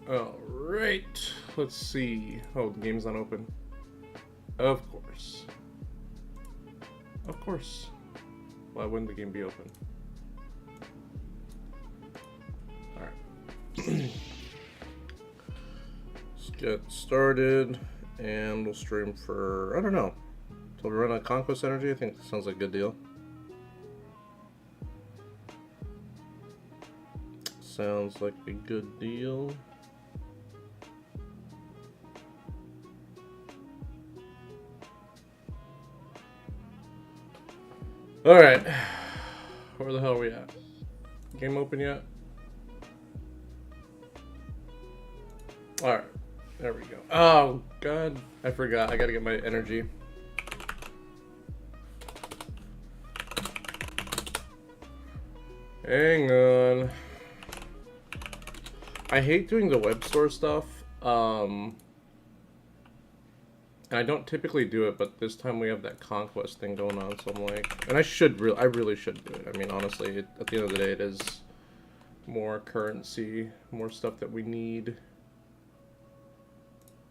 Alright, let's see. Oh, the game's not open. Of course. Of course. Why wouldn't the game be open? Alright. Let's get started, and we'll stream for, I don't know, till we run out of Conquest energy. I think that sounds like a good deal. Sounds like a good deal. Alright, where the hell are we at? Game open yet? Alright, there we go. Oh, God, I forgot. I gotta get my energy. Hang on. I hate doing the web store stuff. And I don't typically do it, but this time we have that Conquest thing going on, so I'm like, and I really should do it. I mean, honestly, at the end of the day, it is more currency, more stuff that we need.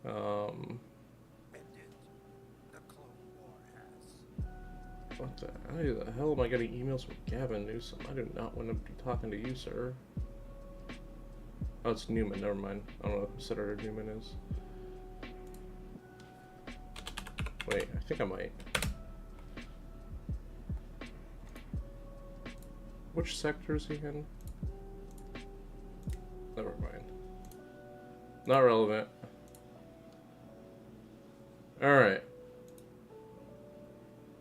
What the hell am I getting emails from Gavin Newsom? I do not want to be talking to you, sir. Oh, it's Newman, never mind. I don't know who Senator Newman is. Wait, I think I might. Which sector is he in? Never mind. Not relevant. Alright.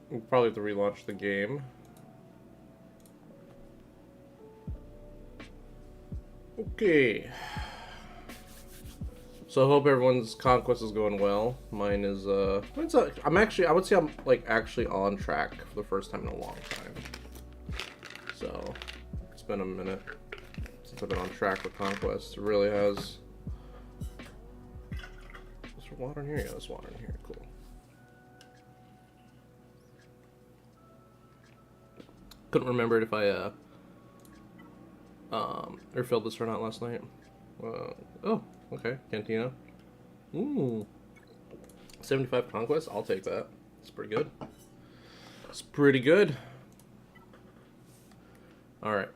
We'll probably have to relaunch the game. Okay. So I hope everyone's Conquest is going well. Mine is, I would say I'm, like, actually on track for the first time in a long time. So, it's been a minute since I've been on track with Conquest. It really has. Is there water in here? Yeah, there's water in here. Cool. Couldn't remember if I, refilled this or not last night. Oh. Okay, Cantina. Ooh. 75 Conquest? I'll take that. It's pretty good. It's pretty good. Alright.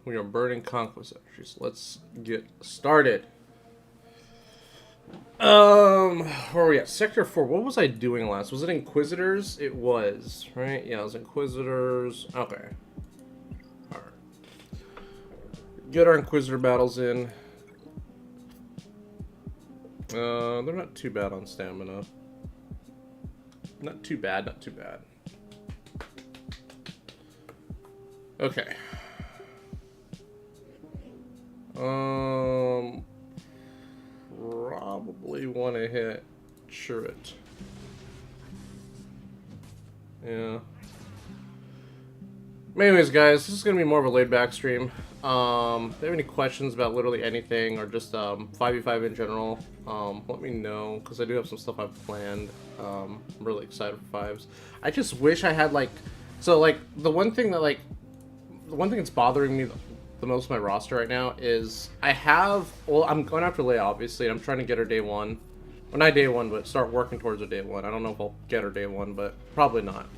We are burning Conquest energies. Let's get started. Where are we at? Sector 4. What was I doing last? Was it Inquisitors? It was, right? Yeah, it was Inquisitors. Okay. Alright. Get our Inquisitor battles in. They're not too bad on stamina. Not too bad, not too bad. Okay. Probably want to hit Churret. Yeah. Anyways, guys, this is going to be more of a laid-back stream. If you have any questions about literally anything or just 5v5 in general, let me know, because I do have some stuff I've planned. I'm really excited for 5s. I just wish I had, like... So, like, the one thing that's bothering me the most on my roster right now is I have... Well, I'm going after Leia, obviously, and I'm trying to get her day 1. Well, not day 1, but start working towards her day 1. I don't know if I'll get her day 1, but probably not.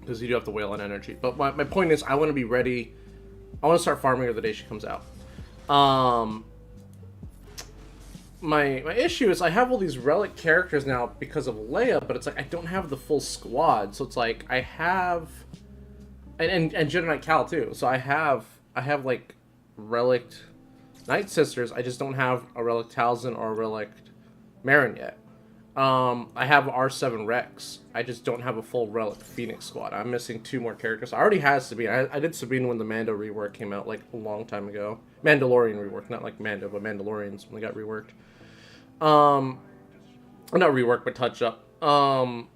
because you do have to whale on energy. But my point is, I want to be ready. I want to start farming her the day she comes out. My issue is I have all these relic characters now because of Leia, but it's like I don't have the full squad. So it's like I have, and Jedi Knight Cal too. So I have like relic Night Sisters. I just don't have a relic Talzin or a relic Marin yet. I have R7 Rex. I just don't have a full relic Phoenix squad. I'm missing 2 more characters. I already had Sabine. I did Sabine when the Mando rework came out like a long time ago. Mandalorian rework, not like Mando, but Mandalorians when they got reworked. Not rework, but touch up. So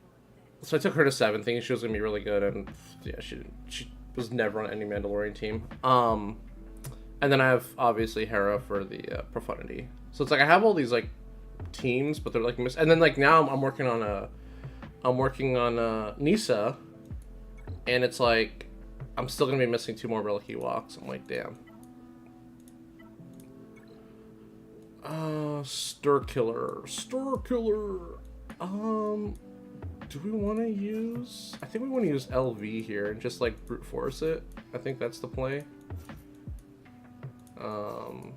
I took her to 7, thinking she was gonna be really good, and yeah, she was never on any Mandalorian team. And then I have obviously Hera for the Profundity. So it's like I have all these like teams, but they're like and then like now I'm working on Nisa, and it's like I'm still gonna be missing 2 more Relic Ewoks. I'm like, damn. Stir Killer. Do we want to use? I think we want to use LV here and just like brute force it. I think that's the play. Do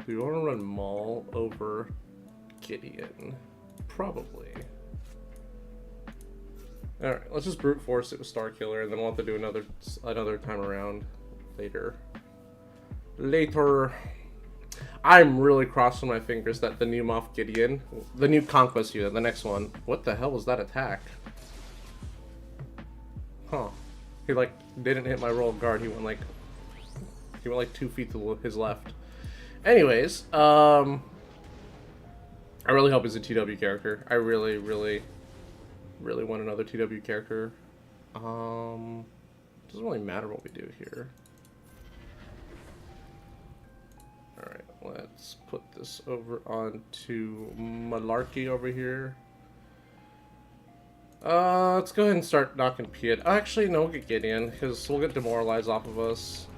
we want to run Maul over Gideon? Probably. Alright, let's just brute force it with Star Killer, and then we'll have to do another time around later. I'm really crossing my fingers that the new Moff Gideon, the new Conquest unit, the next one. What the hell was that attack? Huh. He like didn't hit my roll of guard. He went like 2 feet to his left. Anyways, I really hope he's a TW character. I really want another TW character. Doesn't really matter what we do here. Alright, let's put this over onto Malarkey over here. Let's go ahead and start knocking Piet. Actually, no, we'll get Gideon, because we'll get demoralized off of us.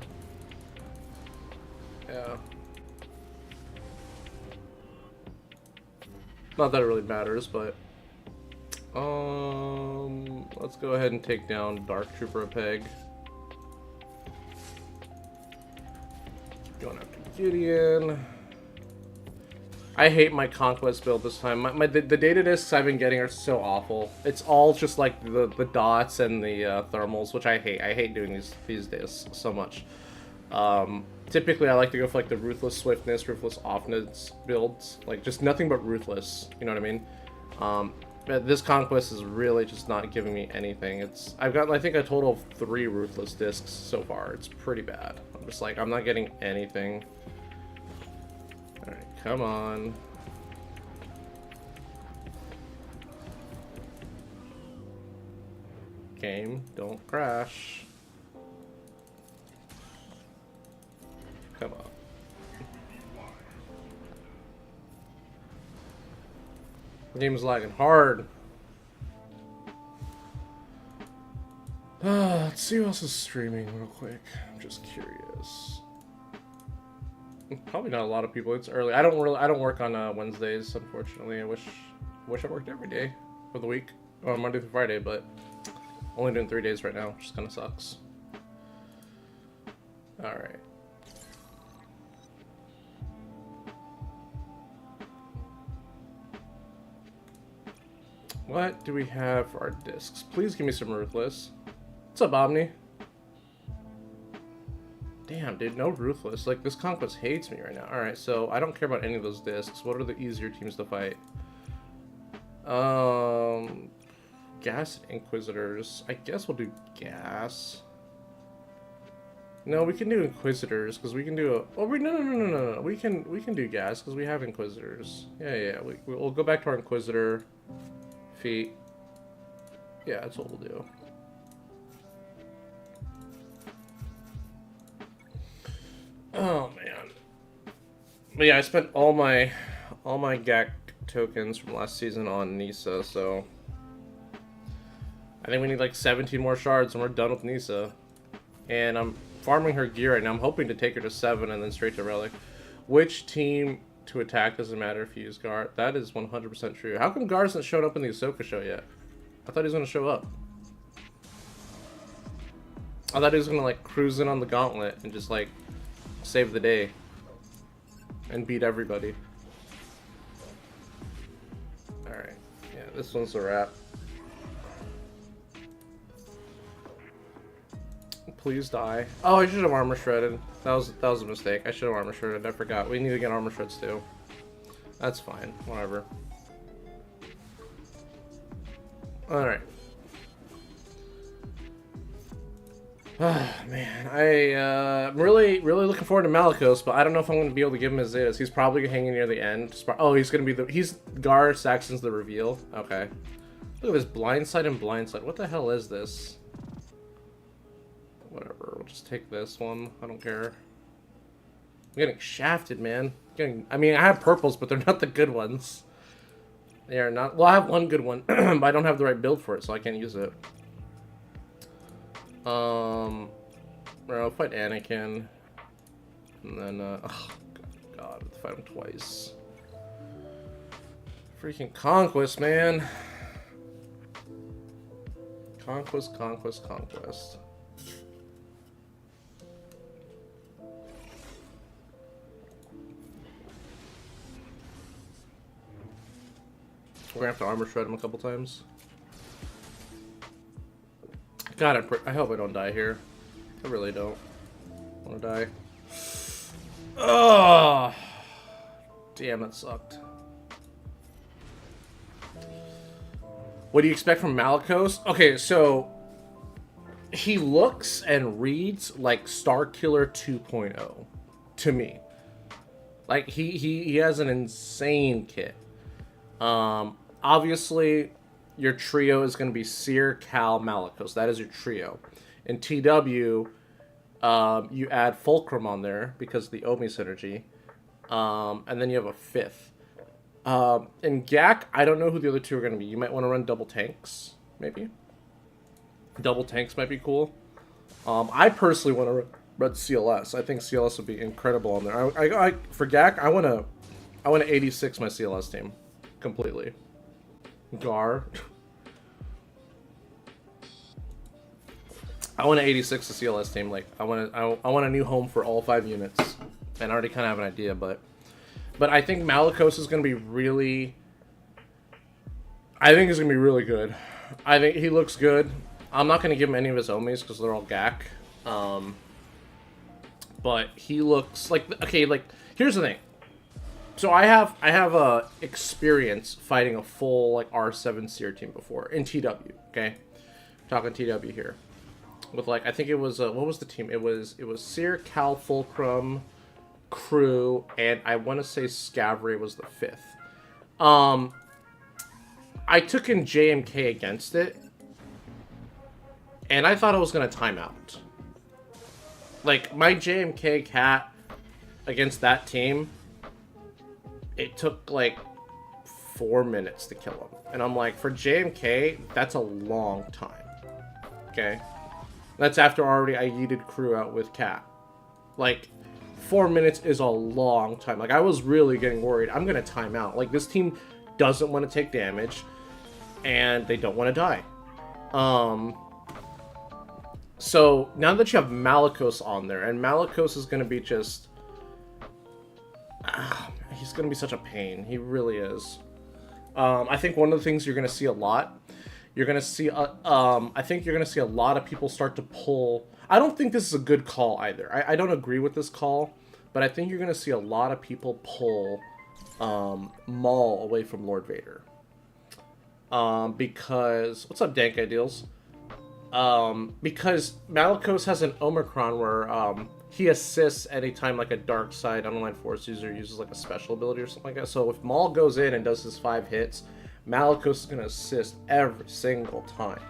Yeah. Not that it really matters, but let's go ahead and take down Dark Trooper a peg. Going after Gideon. I hate my Conquest build this time. The data discs I've been getting are so awful. It's all just like the dots and the thermals, which I hate. I hate doing these discs so much. Typically, I like to go for like the Ruthless Swiftness, Ruthless Offness builds. Like, just nothing but Ruthless, you know what I mean? But this Conquest is really just not giving me anything. I've got, I think, a total of 3 Ruthless discs so far. It's pretty bad. I'm just like, I'm not getting anything. Alright, come on. Game, don't crash. Come on. The game is lagging hard. Let's see who else is streaming real quick. I'm just curious. Probably not a lot of people. It's early. I don't work on Wednesdays, unfortunately. I wish I worked every day for the week, or Monday through Friday, but only doing 3 days right now, which kind of sucks. All right. What do we have for our discs? Please give me some Ruthless. What's up, Omni? Damn, dude, no Ruthless. Like, this Conquest hates me right now. Alright, so I don't care about any of those discs. What are the easier teams to fight? Gas and Inquisitors. I guess we'll do Gas. No, we can do Inquisitors, because we can do a... Oh, no. We can do Gas, because we have Inquisitors. Yeah. We'll go back to our Inquisitor feat. Yeah, that's what we'll do. Oh, man. But yeah, I spent all my GAC tokens from last season on Nisa, so... I think we need like 17 more shards and we're done with Nisa. And I'm farming her gear right now. I'm hoping to take her to 7 and then straight to Relic. Which team to attack doesn't matter if you use Gar. That is 100% true. How come Gar hasn't shown up in the Ahsoka show yet? I thought he was gonna show up. I thought he was gonna like cruise in on the gauntlet and just like save the day and beat everybody. Alright, yeah, this one's a wrap. Please die. Oh, I should have armor shredded. That was a mistake. I should have armor shredded. I forgot. We need to get armor shreds too. That's fine. Whatever. Alright. Man, I'm really looking forward to Malicos, but I don't know if I'm going to be able to give him his Zetas. He's probably hanging near the end. Oh, he's going to be he's Gar Saxon's the reveal. Okay. Look at this blindside and blindside. What the hell is this? Whatever, we'll just take this one. I don't care. I'm getting shafted, man. I mean, I have purples, but they're not the good ones. They are not. Well, I have one good one, but I don't have the right build for it, so I can't use it. I'll fight Anakin, and then oh god, I'll fight him twice. Freaking Conquest, man. Conquest. We're gonna have to armor shred him a couple times. God, I hope I don't die here. I really don't want to die. Oh, damn, that sucked. What do you expect from Malicos? Okay, so he looks and reads like Starkiller 2.0 to me. Like he has an insane kit. Obviously, your trio is going to be Seer, Cal, Malicos. That is your trio. In TW, you add Fulcrum on there because of the Omi synergy. And then you have a fifth. In GAC, I don't know who the other two are going to be. You might want to run double tanks, maybe. Double tanks might be cool. I personally want to run CLS. I think CLS would be incredible on there. For GAC, I want to 86 my CLS team completely. Gar. I want to 86 the CLS team. Like I want a new home for all 5 units. And I already kind of have an idea, but I think Malicos is going to be really. I think he's going to be really good. I think he looks good. I'm not going to give him any of his Omis because they're all GAC. But he looks like okay. Like here's the thing. So I have experience fighting a full like R7 Seer team before in TW. Okay, talking TW here with like I think it was what was the team? It was Seer, Cal, Fulcrum, Crew, and I want to say Scavry was the 5th. I took in JMK against it, and I thought I was gonna time out. Like my JMK cat against that team. It took like 4 minutes to kill him. And I'm like, for JMK, that's a long time. Okay? That's after already I yeeted Crew out with Cat. Like, 4 minutes is a long time. Like, I was really getting worried. I'm going to time out. Like, this team doesn't want to take damage. And they don't want to die. So, now that you have Malicos on there, and Malicos is going to be just... he's going to be such a pain. He really is. I think one of the things you're going to see a lot, you're going to see, I think you're going to see a lot of people start to pull. I don't think this is a good call either. I don't agree with this call, but I think you're going to see a lot of people pull Maul away from Lord Vader. Because, what's up, Dank Ideals? Because Malicos has an Omicron where, he assists anytime like a dark side unaligned force user uses like a special ability or something like that. So if Maul goes in and does his 5 hits, Malicos is going to assist every single time.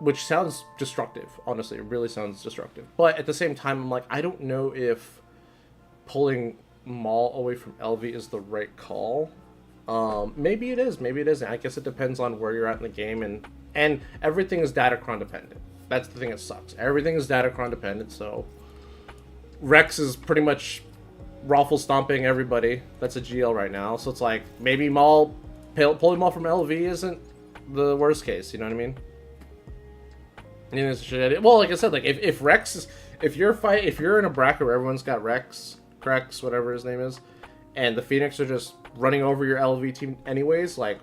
Which sounds destructive, honestly. It really sounds destructive. But at the same time, I'm like, I don't know if pulling Maul away from LV is the right call. Maybe it is, maybe it isn't. I guess it depends on where you're at in the game, and everything is Datacron dependent. That's the thing that sucks. Everything is Datacron dependent, so Rex is pretty much raffle stomping everybody that's a GL right now. So it's like maybe pulling Maul from LV isn't the worst case. You know what I mean? Well, like I said, like if Rex is, if you're in a bracket where everyone's got Rex, Crex, whatever his name is, and the Phoenix are just running over your LV team anyways, like,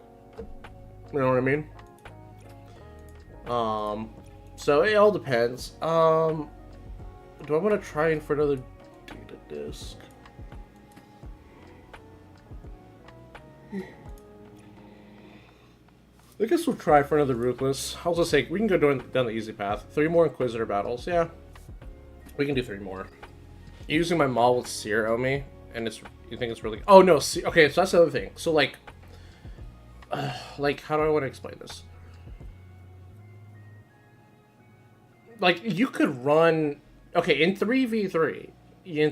you know what I mean? So it all depends. Do I want to try for another data disk? I guess we'll try for another Ruthless. I was gonna say, we can go down the easy path. 3 more Inquisitor battles, yeah. We can do 3 more. Using my Maul with Seer Omi, and it's, you think it's really... Oh, no, okay, so that's the other thing. So, like, how do I want to explain this? Like, you could run... Okay, in 3v3, you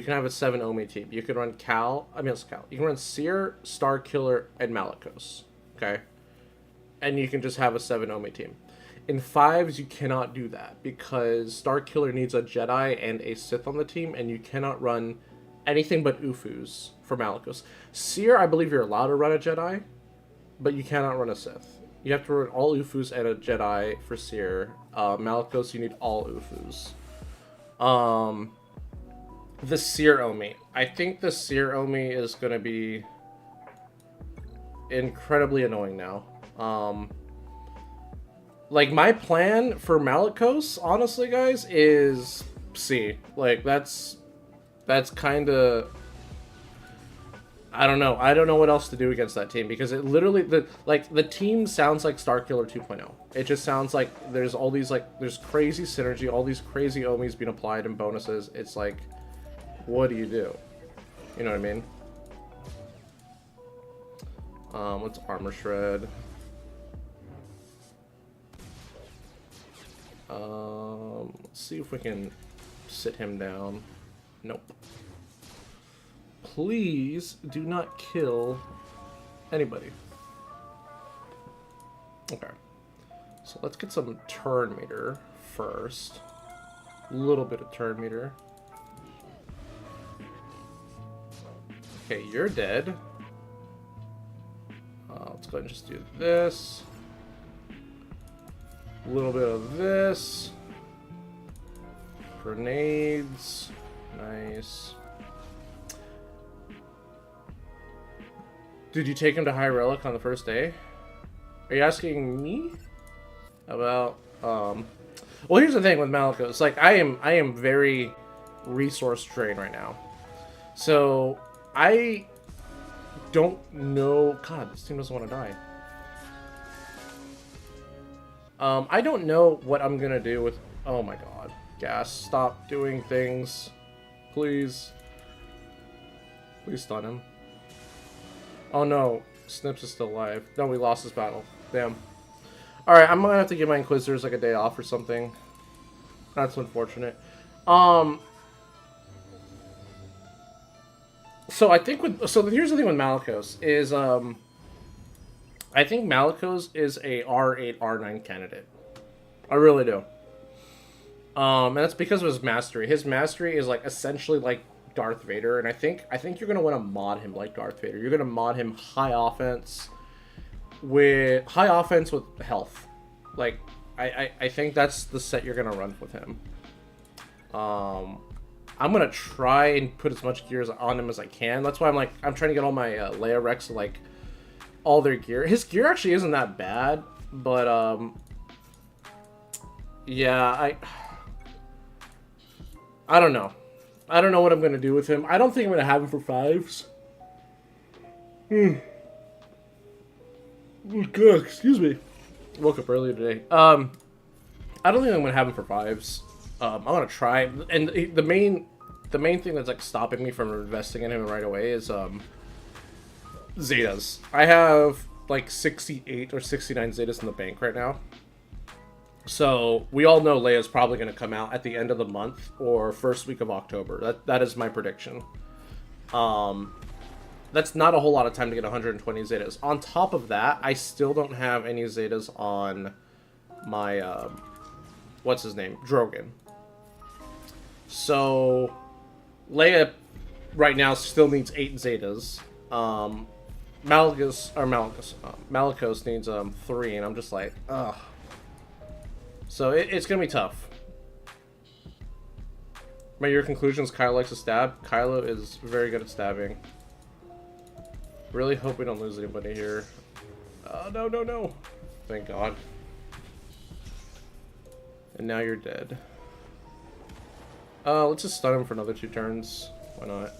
can have a 7 Omi team. You could run Cal, it's Cal. You can run Seer, Starkiller, and Malicos, okay? And you can just have a 7 Omi team. In 5s, you cannot do that because Starkiller needs a Jedi and a Sith on the team, and you cannot run anything but Ufus for Malicos. Seer, I believe you're allowed to run a Jedi, but you cannot run a Sith. You have to run all Ufus and a Jedi for Seer. Malicos, you need all Ufus. The Seer Omi. I think the Seer Omi is going to be incredibly annoying now. Like, my plan for Malicos, honestly, guys, is C. Like, that's kind of... I don't know. I don't know what else to do against that team, because it literally... the team sounds like Starkiller 2.0. It just sounds like there's all these, like... There's crazy synergy, all these crazy Omis being applied in bonuses. It's like, what do you do? You know what I mean? Let's Armor Shred. Let's see if we can sit him down. Nope. Please do not kill anybody. Okay. So let's get some turn meter first. A little bit of turn meter. Okay, you're dead. Let's go ahead and just do this. A little bit of this. Grenades. Nice. Did you take him to High Relic on the first day? Are you asking me about well, here's the thing with Malicos. Like, I am very resource drained right now. So I don't know. God, this team doesn't want to die. I don't know what I'm gonna do with... Oh my god. Gas, stop doing things. Please. Please stun him. Oh no. Snips is still alive. No, we lost this battle. Damn. Alright, I'm gonna have to give my Inquisitors like a day off or something. That's unfortunate. So I think with... So here's the thing with Malicos is, I think Malicos is a R8, R9 candidate. I really do. And that's because of his mastery. His mastery is like essentially like Darth Vader, and I think you're gonna want to mod him like Darth Vader. You're gonna mod him high offense with health. Like I think that's the set you're gonna run with him. I'm gonna try and put as much gears on him as I can. That's why I'm trying to get all my Leia Rex like all their gear. His gear actually isn't that bad, but yeah, I don't know. I don't know what I'm gonna do with him. I don't think I'm gonna have him for 5s. God, excuse me. Woke up earlier today. I don't think I'm gonna have him for 5s. I'm gonna try, and the main thing that's like stopping me from investing in him right away is Zetas. I have like 68 or 69 Zetas in the bank right now. So we all know Leia's probably going to come out at the end of the month or first week of October. That is my prediction. That's not a whole lot of time to get 120 Zetas. On top of that, I still don't have any Zetas on my what's his name? Drogon. So Leia right now still needs 8 Zetas. Malicos needs 3, and I'm just like, ugh. So it's gonna be tough. Your conclusions: Kylo likes to stab. Kylo is very good at stabbing. Really hope we don't lose anybody here. No, no, no. Thank God. And now you're dead. Let's just stun him for another 2 turns. Why not?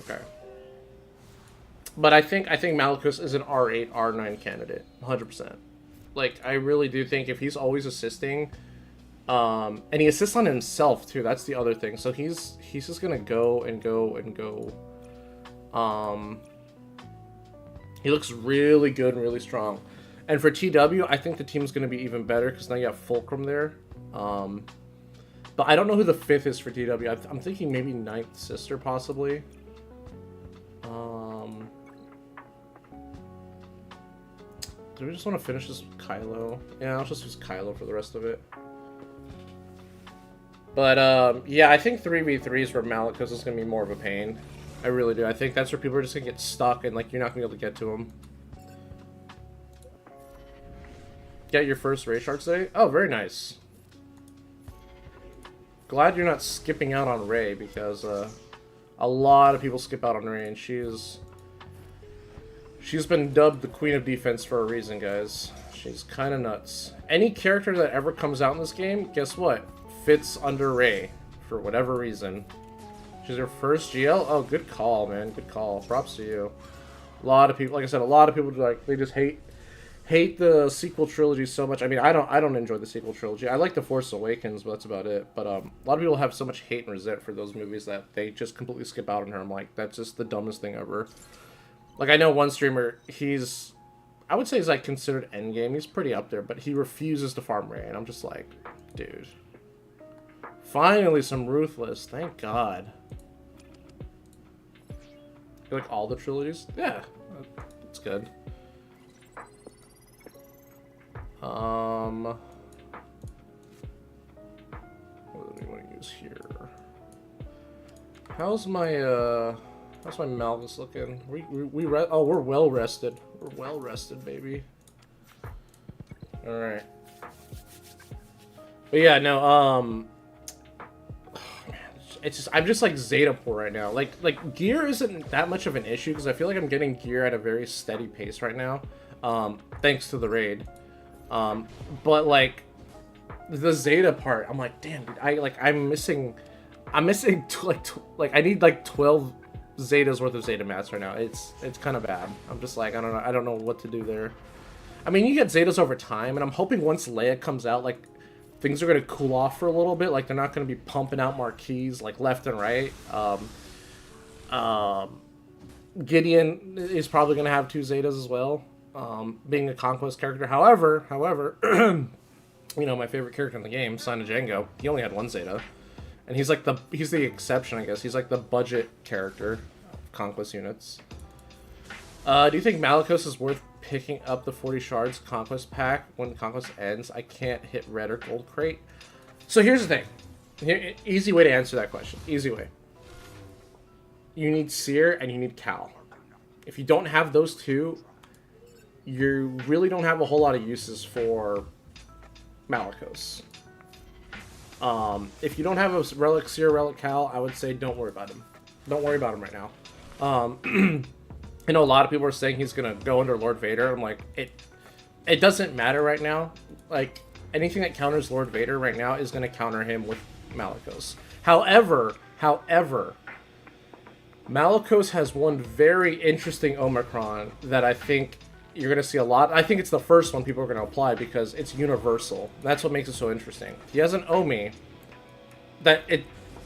Okay. But I think Malicos is an R8, R9 candidate. 100%. Like, I really do think if he's always assisting, and he assists on himself too, that's the other thing. So he's just gonna go and go and go. He looks really good and really strong. And for TW, I think the team's gonna be even better because now you have Fulcrum there. But I don't know who the 5th is for TW. I'm thinking maybe 9th Sister, possibly. Do we just want to finish this with Kylo? Yeah, I'll just use Kylo for the rest of it. But, yeah, I think 3v3s for Malicos is going to be more of a pain. I really do. I think that's where people are just going to get stuck and, like, you're not going to be able to get to them. Get your first Ray Shark today? Oh, very nice. Glad you're not skipping out on Ray, because a lot of people skip out on Ray, and she's been dubbed the Queen of Defense for a reason, guys. She's kind of nuts. Any character that ever comes out in this game, guess what? Fits under Ray, for whatever reason. She's her first GL? Oh, good call, man. Good call. Props to you. A lot of people, like I said, a lot of people, like, they just hate the sequel trilogy so much. I mean, I don't enjoy the sequel trilogy. I like The Force Awakens, but that's about it. But a lot of people have so much hate and resent for those movies that they just completely skip out on her. I'm like, that's just the dumbest thing ever. Like, I know one streamer, I would say he's, like, considered endgame. He's pretty up there, but he refuses to farm Ray, and I'm just like, dude. Finally, some Ruthless. Thank God. You like all the trilogies? Yeah, that's good. What do we want to use here? How's my Malgus looking? Oh, we're well rested. We're well rested, baby. All right. But yeah, no. Oh, man, I'm just like Zeta poor right now. Like gear isn't that much of an issue because I feel like I'm getting gear at a very steady pace right now, thanks to the raid. But like the Zeta part, I'm like, damn, dude, I'm missing I need like 12 Zetas worth of Zeta mats right now. It's kind of bad. I'm just like, I don't know what to do there. I mean, you get Zetas over time, and I'm hoping once Leia comes out, like, things are going to cool off for a little bit. Like, they're not going to be pumping out marquees, like, left and right. Gideon is probably going to have 2 Zetas as well, being a Conquest character. However, you know, my favorite character in the game, Sign of Django, he only had 1 Zeta. And he's the exception, I guess. He's like the budget character of Conquest units. Do you think Malicos is worth picking up the 40 shards Conquest pack when Conquest ends? I can't hit red or gold crate. So here's the thing. Easy way to answer that question. Easy way. You need Seer and you need Cal. If you don't have those 2, you really don't have a whole lot of uses for Malicos. If you don't have a Relic Seer, Relic Cal, I would say don't worry about him. Don't worry about him right now. I know a lot of people are saying he's gonna go under Lord Vader. I'm like, it doesn't matter right now. Like, anything that counters Lord Vader right now is gonna counter him with Malicos. However, Malicos has one very interesting Omicron that I think you're going to see a lot. I think it's the first one people are going to apply because it's universal. That's what makes it so interesting. He has an Omi that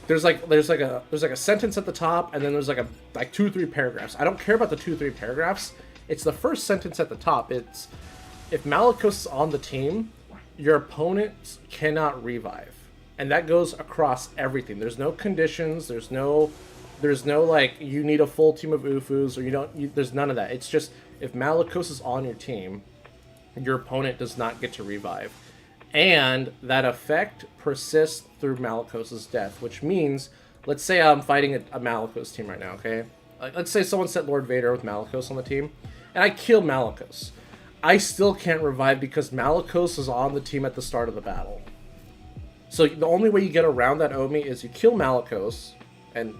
there's like a sentence at the top, and then there's like 2-3 paragraphs. I don't care about the 2-3 paragraphs. It's the first sentence at the top. It's, if Malicos is on the team, your opponents cannot revive. And that goes across everything. There's no conditions, there's no like you need a full team of Ufus, or there's none of that. It's just, if Malicos is on your team, your opponent does not get to revive. And that effect persists through Malicos' death, which means, let's say I'm fighting a Malicos team right now, okay? Like, let's say someone set Lord Vader with Malicos on the team, and I kill Malicos. I still can't revive because Malicos is on the team at the start of the battle. So the only way you get around that Omi is you kill Malicos and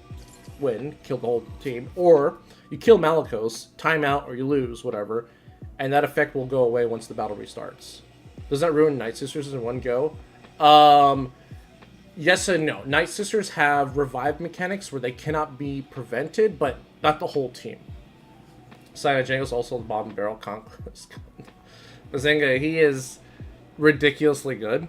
win, kill the whole team, or you kill Malicos, timeout, or you lose, whatever, and that effect will go away once the battle restarts. Does that ruin Night Sisters in one go? Yes and no. Night Sisters have revive mechanics where they cannot be prevented, but not the whole team. Django's also the Bomb and Barrel Conquest. Bazinga, he is ridiculously good.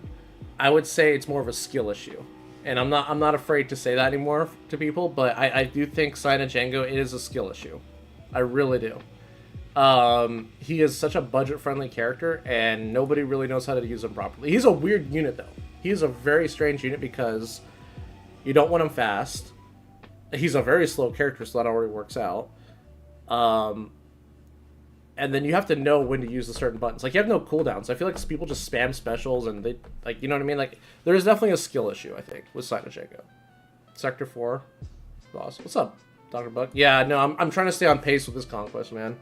I would say it's more of a skill issue. And I'm not afraid to say that anymore to people, but I do think Django is a skill issue. I really do. He is such a budget-friendly character, and nobody really knows how to use him properly. He's a weird unit, though. He's a very strange unit because you don't want him fast. He's a very slow character, so that already works out. And then you have to know when to use the certain buttons. Like, you have no cooldowns. I feel like people just spam specials, and they, like, you know what I mean? Like, there's definitely a skill issue, I think, with Django. Sector 4. Boss. What's up, Dr. Buck? Yeah, no, I'm trying to stay on pace with this Conquest, man.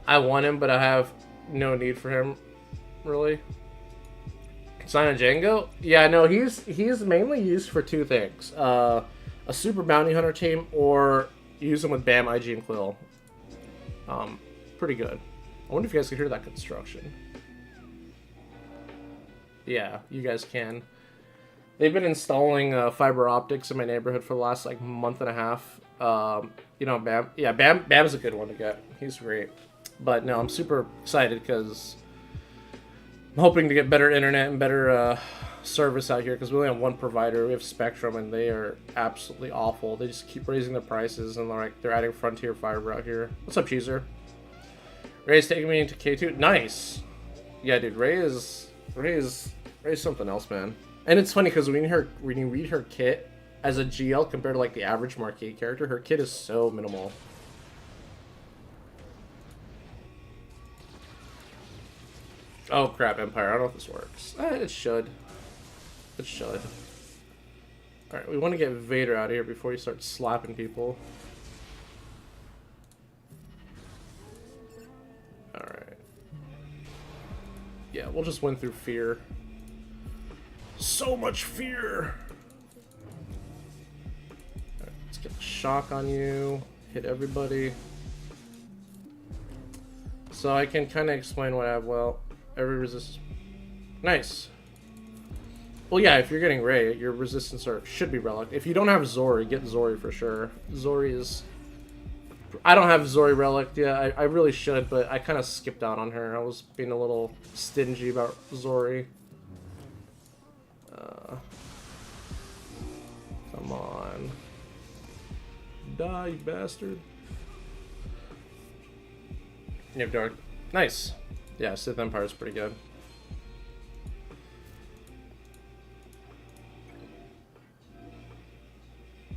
I want him, but I have no need for him, really. Django? Yeah, no, he's mainly used for two things. A super bounty hunter team, or use him with Bam, IG, and Quill. Pretty good. I wonder if you guys can hear that construction. Yeah, you guys can. They've been installing fiber optics in my neighborhood for the last, like, month and a half. You know, Bam. Yeah, Bam's a good one to get. He's great. But no, I'm super excited because I'm hoping to get better internet and better service out here because we only have one provider. We have Spectrum, and they are absolutely awful. They just keep raising the prices, and they're adding Frontier Fiber out here. What's up, Cheezer? Ray's taking me into K2. Nice. Yeah, dude, Ray is something else, man. And it's funny because when you read her kit as a GL compared to like the average Marquee character, her kit is so minimal. Oh crap, Empire. I don't know if this works. It should. It should. Alright, we want to get Vader out of here before he starts slapping people. Alright. Yeah, we'll just win through fear. So much fear! Alright, let's get the shock on you. Hit everybody. So I can kind of explain what I have. Well, every resistance. Nice. Well, yeah, if you're getting Ray, your resistance should be relic. If you don't have Zori, get Zori for sure. Zori is... I don't have Zori relic. Yeah, I really should, but I kind of skipped out on her. I was being a little stingy about Zori. Come on. Die, you bastard. You have Dark. Nice. Yeah, Sith Empire is pretty good.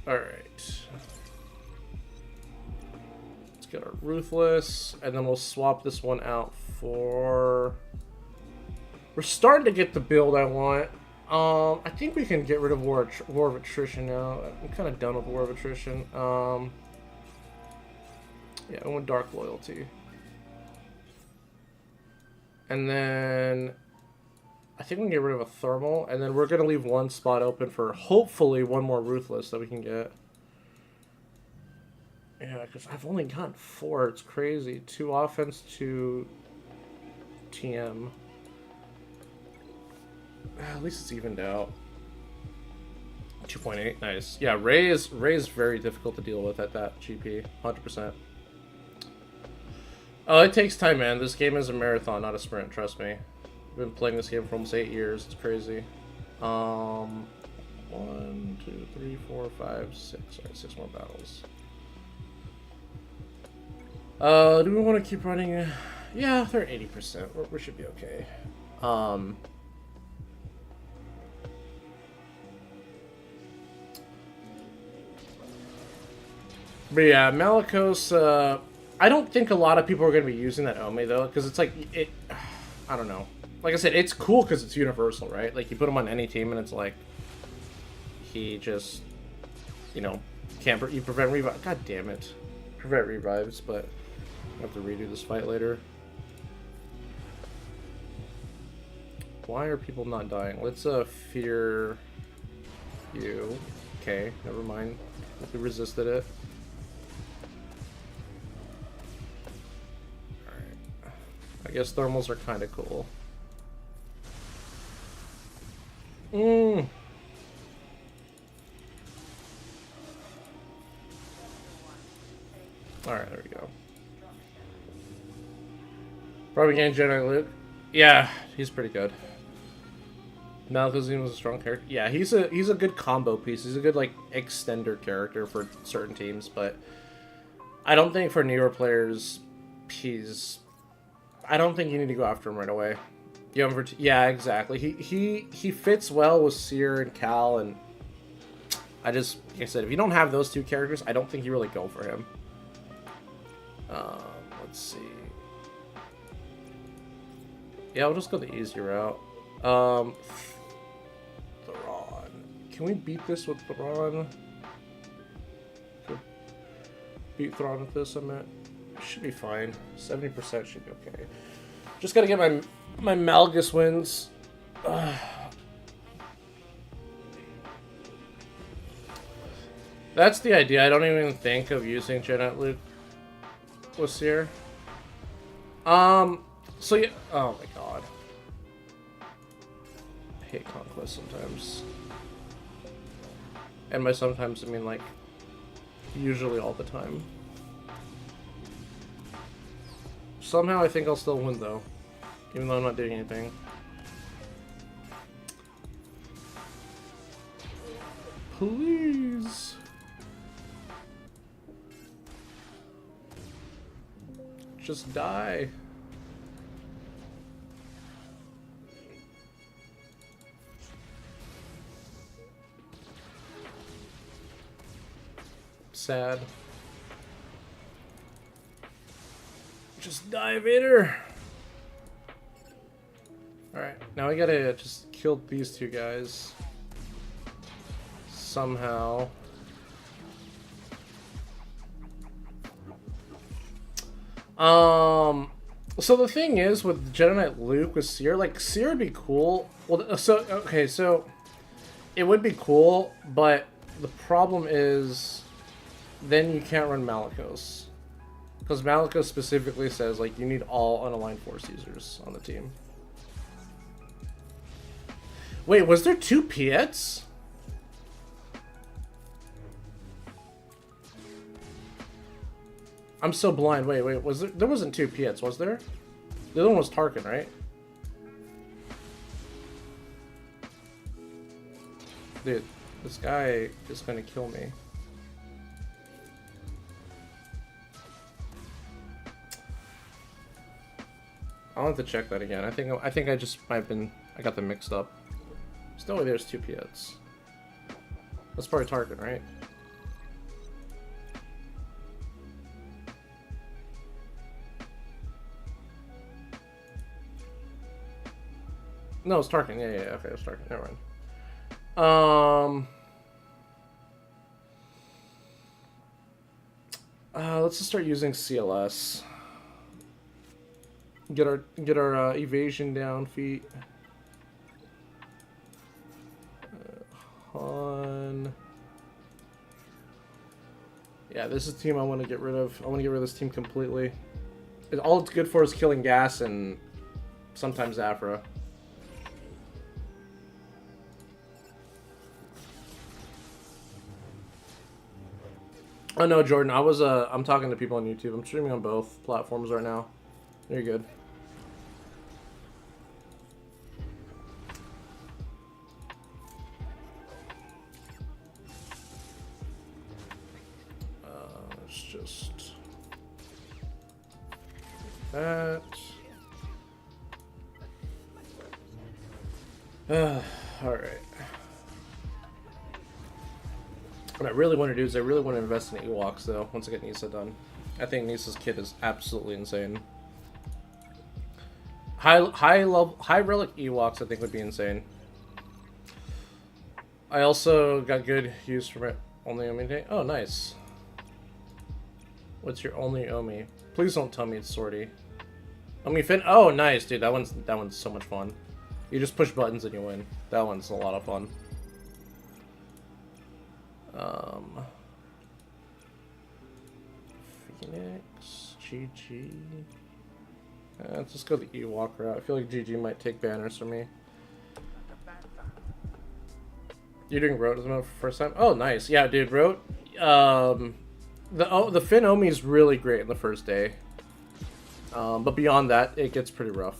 Alright. Let's get our Ruthless, and then we'll swap this one out for... We're starting to get the build I want. I think we can get rid of War of Attrition now. I'm kind of done with War of Attrition. Yeah, I want Dark Loyalty. And then I think we can get rid of a Thermal, and then we're going to leave one spot open for hopefully one more Ruthless that we can get. Yeah, because I've only gotten 4. It's crazy. 2 offense, 2 TM. At least it's evened out. 2.8, nice. Yeah, Ray is very difficult to deal with at that GP, 100%. Oh, it takes time, man. This game is a marathon, not a sprint, trust me. I've been playing this game for almost 8 years. It's crazy. 1, 2, 3, 4, 5, 6. Alright, 6 more battles. Do we want to keep running? Yeah, they're 80%. We should be okay. But yeah, Malicos, I don't think a lot of people are going to be using that Ome, though, because it's like, I don't know. Like I said, it's cool because it's universal, right? Like, you put him on any team, and it's like, he just, you know, You prevent revive. God damn it. Prevent revives, but I have to redo this fight later. Why are people not dying? Let's fear you. Okay, never mind. We resisted it. Alright. I guess thermals are kind of cool. Alright, there we go. Probably getting Jedi Luke. Yeah, he's pretty good. Malchazine was a strong character. Yeah, he's a good combo piece. He's a good like extender character for certain teams, but I don't think for newer players, I don't think you need to go after him right away. Yeah, exactly. He fits well with Seer and Cal, and like I said, if you don't have those two characters, I don't think you really go for him. Let's see. Yeah, we'll just go the easy route. Thrawn. Can we beat this with Thrawn? Beat Thrawn with this, I meant. Should be fine. 70% should be okay. Just gotta get my Malgus wins. That's the idea. I don't even think of using Jedi Luke with Seer. So yeah. Oh my god. I hate Conquest sometimes. And by sometimes, I mean like usually all the time. Somehow I think I'll still win though, even though I'm not doing anything. Please. Just die. Sad. Just die, Vader. Alright, now we gotta just kill these two guys. Somehow. So the thing is with Jedi Knight Luke with Seer, like Seer would be cool. Well, so okay, so it would be cool, but the problem is then you can't run Malicos. Because Malicos specifically says like you need all unaligned Force users on the team. Wait, was there 2 Piets? I'm so blind. Wait, was there? There wasn't 2 Piets, was there? The other one was Tarkin, right? Dude, this guy is gonna kill me. I'll have to check that again. I think I just might have been. I got them mixed up. There's no way there's 2 Piets. That's probably Tarkin, right? No, it's Tarkin. Yeah. Okay, it's Tarkin. Never mind. Let's just start using CLS. Get our evasion down, feet. Han. Yeah, this is the team I want to get rid of. I want to get rid of this team completely. All it's good for is killing gas and sometimes Afra. Oh no, Jordan, I'm talking to people on YouTube. I'm streaming on both platforms right now. You're good. Let's just that. All right. What I really want to do is I really want to invest in Ewoks though. Once I get Nisa done, I think Nisa's kit is absolutely insane. High relic Ewoks I think would be insane. I also got good use from it. Only Omi day? Oh, nice. What's your only Omi? Please don't tell me it's Swordy. Omi Fin? Oh, nice, dude. That one's so much fun. You just push buttons and you win. That one's a lot of fun. Phoenix, GG. Let's just go the Ewok route. I feel like GG might take banners from me. You're doing Rote as well for the first time? Oh, nice. Yeah, dude, Rote. The Finn Omi is really great in the first day. But beyond that, it gets pretty rough.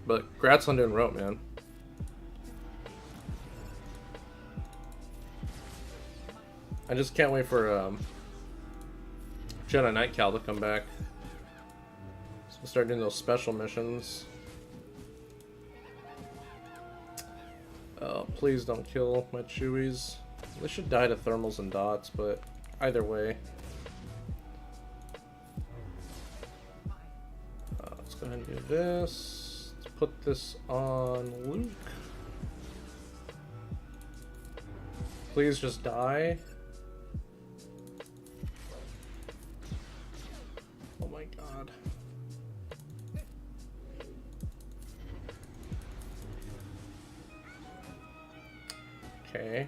But congrats on doing Rote, man. I just can't wait for Jedi Knight Cal to come back. So we'll start doing those special missions. Please don't kill my Chewies. They should die to thermals and dots, but either way. Let's go ahead and do this. Let's put this on Luke. Please just die. Oh my god. Okay.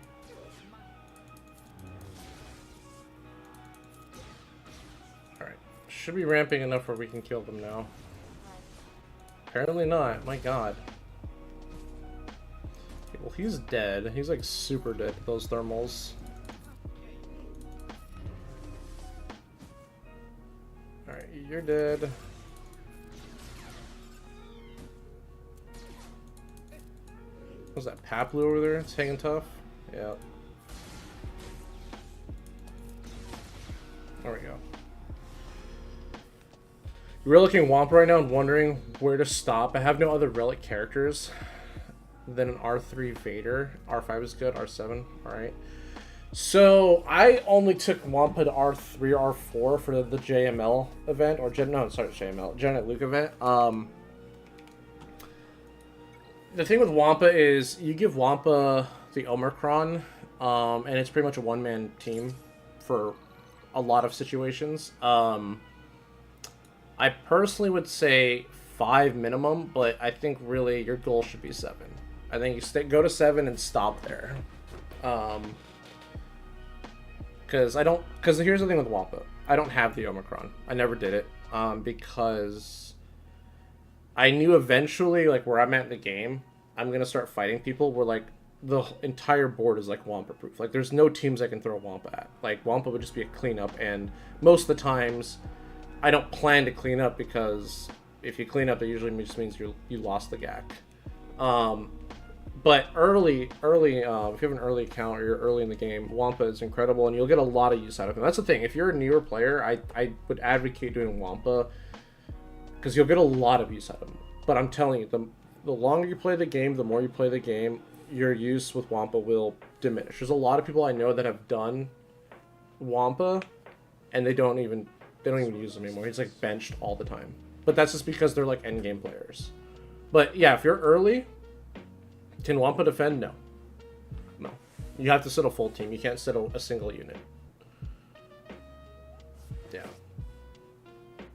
Alright. Should be ramping enough where we can kill them now. Apparently not. My god. Okay, well, he's dead. He's like super dead to those thermals. Alright, you're dead. What's that, Paplu over there? It's hanging tough? Yeah. There we go. You're looking Wampa right now and wondering where to stop. I have no other relic characters than an R3 Vader. R5 is good, R7, alright. So, I only took Wampa to R3 or R4 for the JML event, or JML, Jedi Luke event. The thing with Wampa is you give Wampa the Omicron, and it's pretty much a one-man team for a lot of situations. I personally would say 5 minimum, but I think really your goal should be 7. I think you go to 7 and stop there. Because here's the thing with Wampa. I don't have the Omicron. I never did it, because I knew eventually, like, where I'm at in the game, I'm gonna start fighting people where, like, the entire board is, like, Wampa proof. Like, there's no teams I can throw Wampa at. Like, Wampa would just be a cleanup, and most of the times, I don't plan to clean up, because if you clean up, it usually just means you lost the GAC. But early, if you have an early account or you're early in the game, Wampa is incredible, and you'll get a lot of use out of him. That's the thing. If you're a newer player, I would advocate doing Wampa, because you'll get a lot of use out of him. But I'm telling you, the longer you play the game, the more you play the game, your use with Wampa will diminish. There's a lot of people I know that have done Wampa, and they don't even use him anymore. He's like benched all the time. But that's just because they're like endgame players. But yeah, if you're early, can Wampa defend? No. No. You have to sit a full team. You can't sit a single unit. Yeah.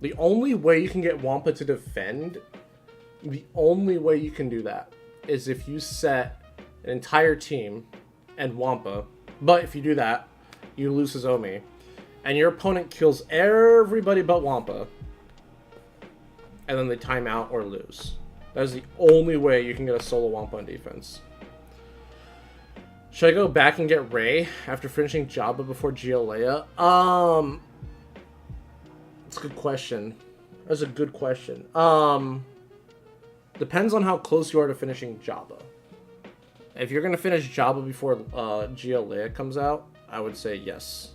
The only way you can get Wampa to defend, the only way you can do that is if you set an entire team and Wampa. But if you do that, you lose his Omi. And your opponent kills everybody but Wampa. And then they time out or lose. That is the only way you can get a solo Wampa on defense. Should I go back and get Rey after finishing Jabba before Leia? That's a good question. That's a good question. Depends on how close you are to finishing Jabba. If you're going to finish Jabba before Leia comes out, I would say yes.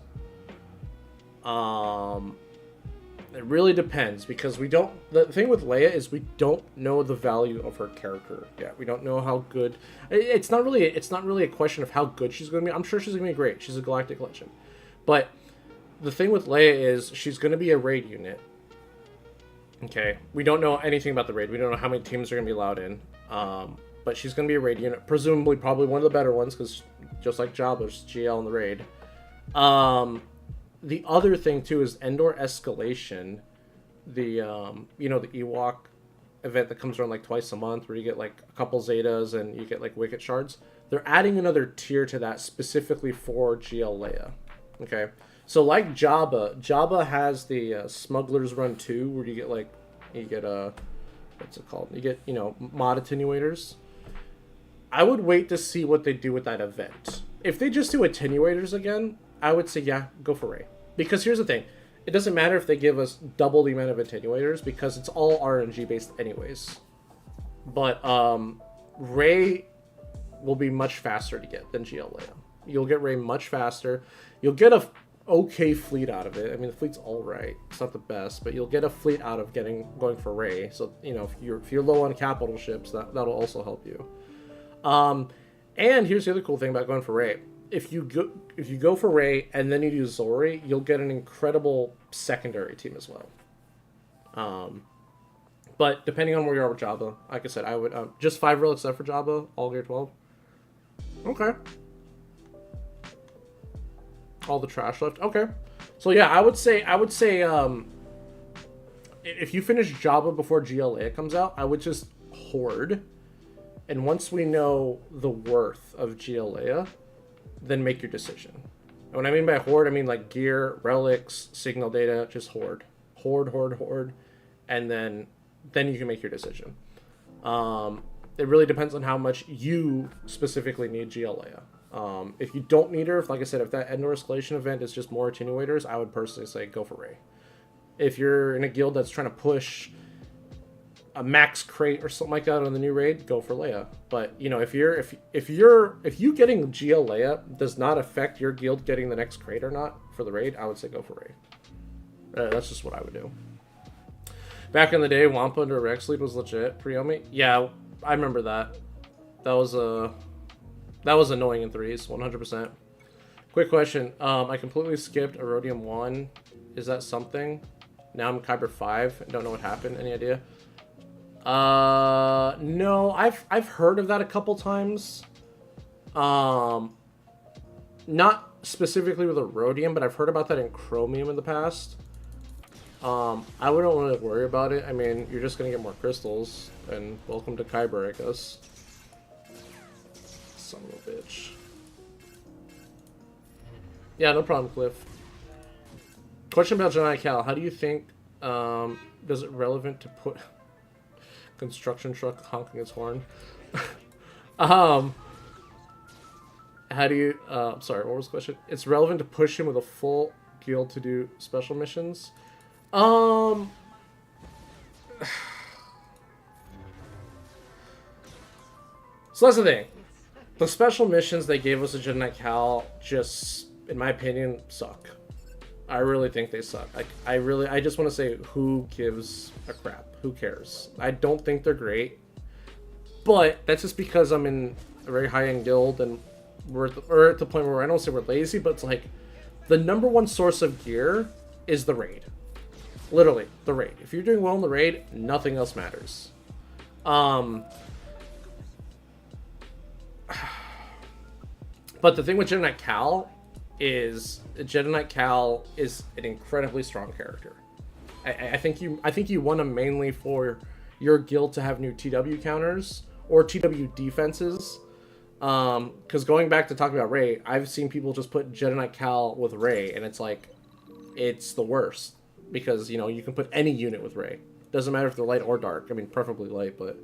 It really depends, because the thing with Leia is we don't know the value of her character yet. We don't know how good. It's not really a question of how good she's going to be. I'm sure she's going to be great. She's a galactic legend. But the thing with Leia is she's going to be a raid unit. Okay, we don't know anything about the raid. We don't know how many teams are going to be allowed in. But she's going to be a raid unit, presumably probably one of the better ones, because just like Jabba's GL in the raid. The other thing too is Endor Escalation, the the Ewok event that comes around like twice a month, where you get like a couple Zetas and you get like Wicket Shards. They're adding another tier to that specifically for GL Leia. Okay, so like Jabba has the Smuggler's Run 2, where you get what's it called? You get mod attenuators. I would wait to see what they do with that event. If they just do attenuators again, I would say, yeah, go for Rey. Because here's the thing. It doesn't matter if they give us double the amount of attenuators, because it's all RNG based anyways. But Rey will be much faster to get than GL Leia. You'll get Rey much faster. You'll get a okay fleet out of it. I mean, the fleet's all right. It's not the best, but you'll get a fleet out of going for Rey. So, if you're low on capital ships, that'll also help you. And here's the other cool thing about going for Rey. If you go for Rey and then you do Zori, you'll get an incredible secondary team as well. But depending on where you are with Jabba, like I said, I would just 5 relics left for Jabba, all gear 12. Okay. All the trash left. Okay. So yeah, I would say if you finish Jabba before GL Leia comes out, I would just hoard. And once we know the worth of GL Leia, then make your decision. And what I mean by hoard, I mean like gear, relics, signal data, just hoard. Hoard. And then you can make your decision. It really depends on how much you specifically need GL Leia. If you don't need her, like I said, if that Endor Escalation event is just more attenuators, I would personally say go for Rey. If you're in a guild that's trying to push a max crate or something like that on the new raid, go for Leia. But if you getting GL Leia does not affect your guild getting the next crate or not for the raid, I would say go for Rey. That's just what I would do. Back in the day, Wampa under Rex lead was legit pre-Omi. Yeah, I remember that. That was annoying in 3s, 100%. Quick question. I completely skipped Erodium 1. Is that something? Now I'm Kyber 5. I don't know what happened. Any idea? No, I've heard of that a couple times. Not specifically with Erodium, but I've heard about that in Chromium in the past. I wouldn't want to worry about it. I mean, you're just gonna get more crystals, and welcome to Kyber, I guess. Son of a bitch. Yeah, no problem, Cliff. Question about Jedi Cal. How do you think, does it relevant to put... construction truck honking its horn. How do you... sorry, what was the question? It's relevant to push him with a full guild to do special missions. So that's the thing. The special missions they gave us at Jedi Knight Cal just, in my opinion, suck. I really think they suck. I just want to say, who gives a crap? Who cares? I don't think they're great. But that's just because I'm in a very high-end guild, and we're at the point where I don't say we're lazy, but it's like the number one source of gear is the raid. Literally, the raid. If you're doing well in the raid, nothing else matters. But the thing with Jedi Knight Cal is Jedi Knight Cal is an incredibly strong character. I think you want him mainly for your guild to have new TW counters or TW defenses. Because going back to talking about Rey, I've seen people just put Jedi Knight Cal with Rey, and it's like, it's the worst. Because, you can put any unit with Rey. Doesn't matter if they're light or dark. I mean, preferably light, but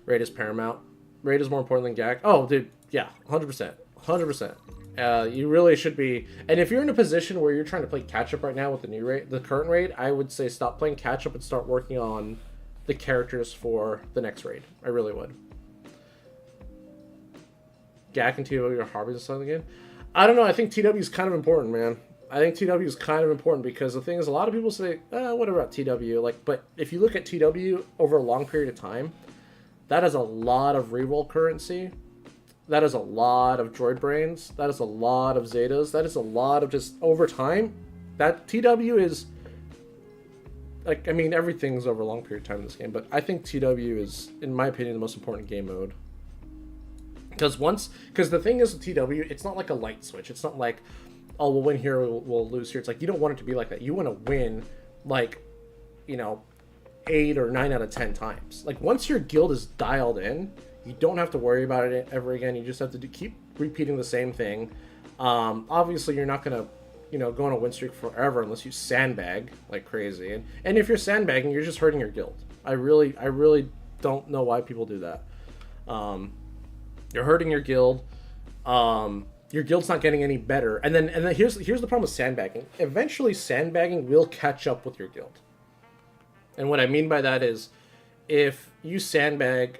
Raid is paramount. Raid is more important than GAC. Oh, dude, yeah, 100%. 100%. You really should be... And if you're in a position where you're trying to play catch-up right now with the current raid, I would say stop playing catch-up and start working on the characters for the next raid. I really would. GAC and TW are hobbies and stuff in the game. I don't know. I think TW is kind of important, man. I think TW is kind of important because the thing is, a lot of people say, what about TW? But if you look at TW over a long period of time, that is a lot of reroll currency. That is a lot of droid brains. That is a lot of Zetas. That is a lot of just over time. That TW is, everything's over a long period of time in this game, but I think TW is, in my opinion, the most important game mode. Because the thing is with TW, it's not like a light switch. It's not like, oh, we'll win here, we'll lose here. It's like, you don't want it to be like that. You want to win, like, 8 or 9 out of 10 times. Like, once your guild is dialed in, you don't have to worry about it ever again. You just have to keep repeating the same thing. Obviously, you're not going to, go on a win streak forever unless you sandbag like crazy. And if you're sandbagging, you're just hurting your guild. I really don't know why people do that. You're hurting your guild. Your guild's not getting any better. And then here's the problem with sandbagging. Eventually, sandbagging will catch up with your guild. And what I mean by that is, if you sandbag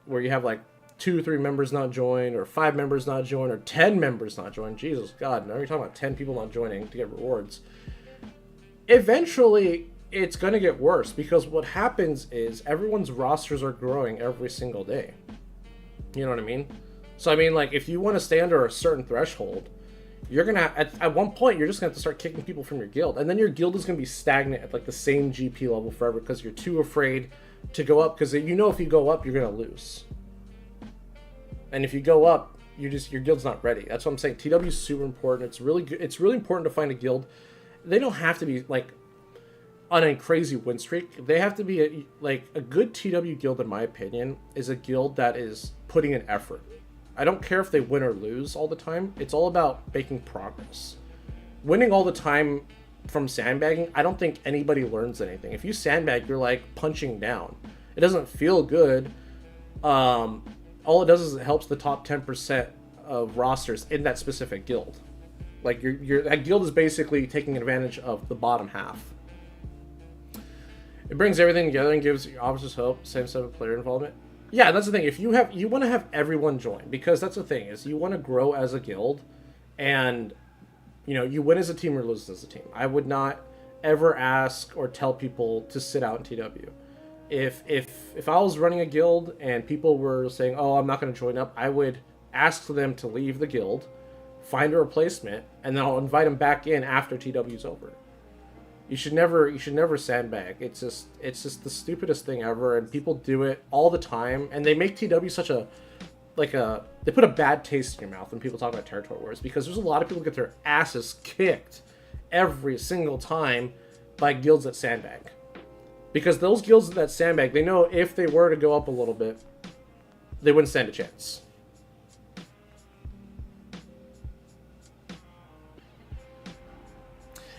where you have like 2 or 3 members not join, or 5 members not join, or 10 members not join, Jesus God, now you're talking about 10 people not joining to get rewards. Eventually, it's going to get worse, because what happens is everyone's rosters are growing every single day. You know what I mean? So, I mean, like, if you want to stay under a certain threshold, you're going to, at one point, you're just going to have to start kicking people from your guild. And then your guild is going to be stagnant at, like, the same GP level forever, because you're too afraid to go up, because if you go up, you're going to lose. And if you go up, your guild's not ready. That's what I'm saying. TW is super important. It's really good. It's really important to find a guild. They don't have to be, like, on a crazy win streak. They have to be a good TW guild, in my opinion, is a guild that is putting in effort. I don't care if they win or lose all the time. It's all about making progress. Winning all the time from sandbagging, I don't think anybody learns anything. If you sandbag, you're like punching down. It doesn't feel good. All it does is it helps the top 10% of rosters in that specific guild. Like that guild is basically taking advantage of the bottom half. It brings everything together and gives officers hope. Same set of player involvement. Yeah, that's the thing. If you want to have everyone join, because that's the thing, is you want to grow as a guild, and you win as a team or lose as a team. I would not ever ask or tell people to sit out in TW. If I was running a guild and people were saying, "Oh, I'm not going to join up," I would ask them to leave the guild, find a replacement, and then I'll invite them back in after TW's over. You should never sandbag. It's just the stupidest thing ever, and people do it all the time, and they make TW such they put a bad taste in your mouth when people talk about territory wars, because there's a lot of people get their asses kicked every single time by guilds that sandbag. Because those guilds that sandbag, they know if they were to go up a little bit, they wouldn't stand a chance.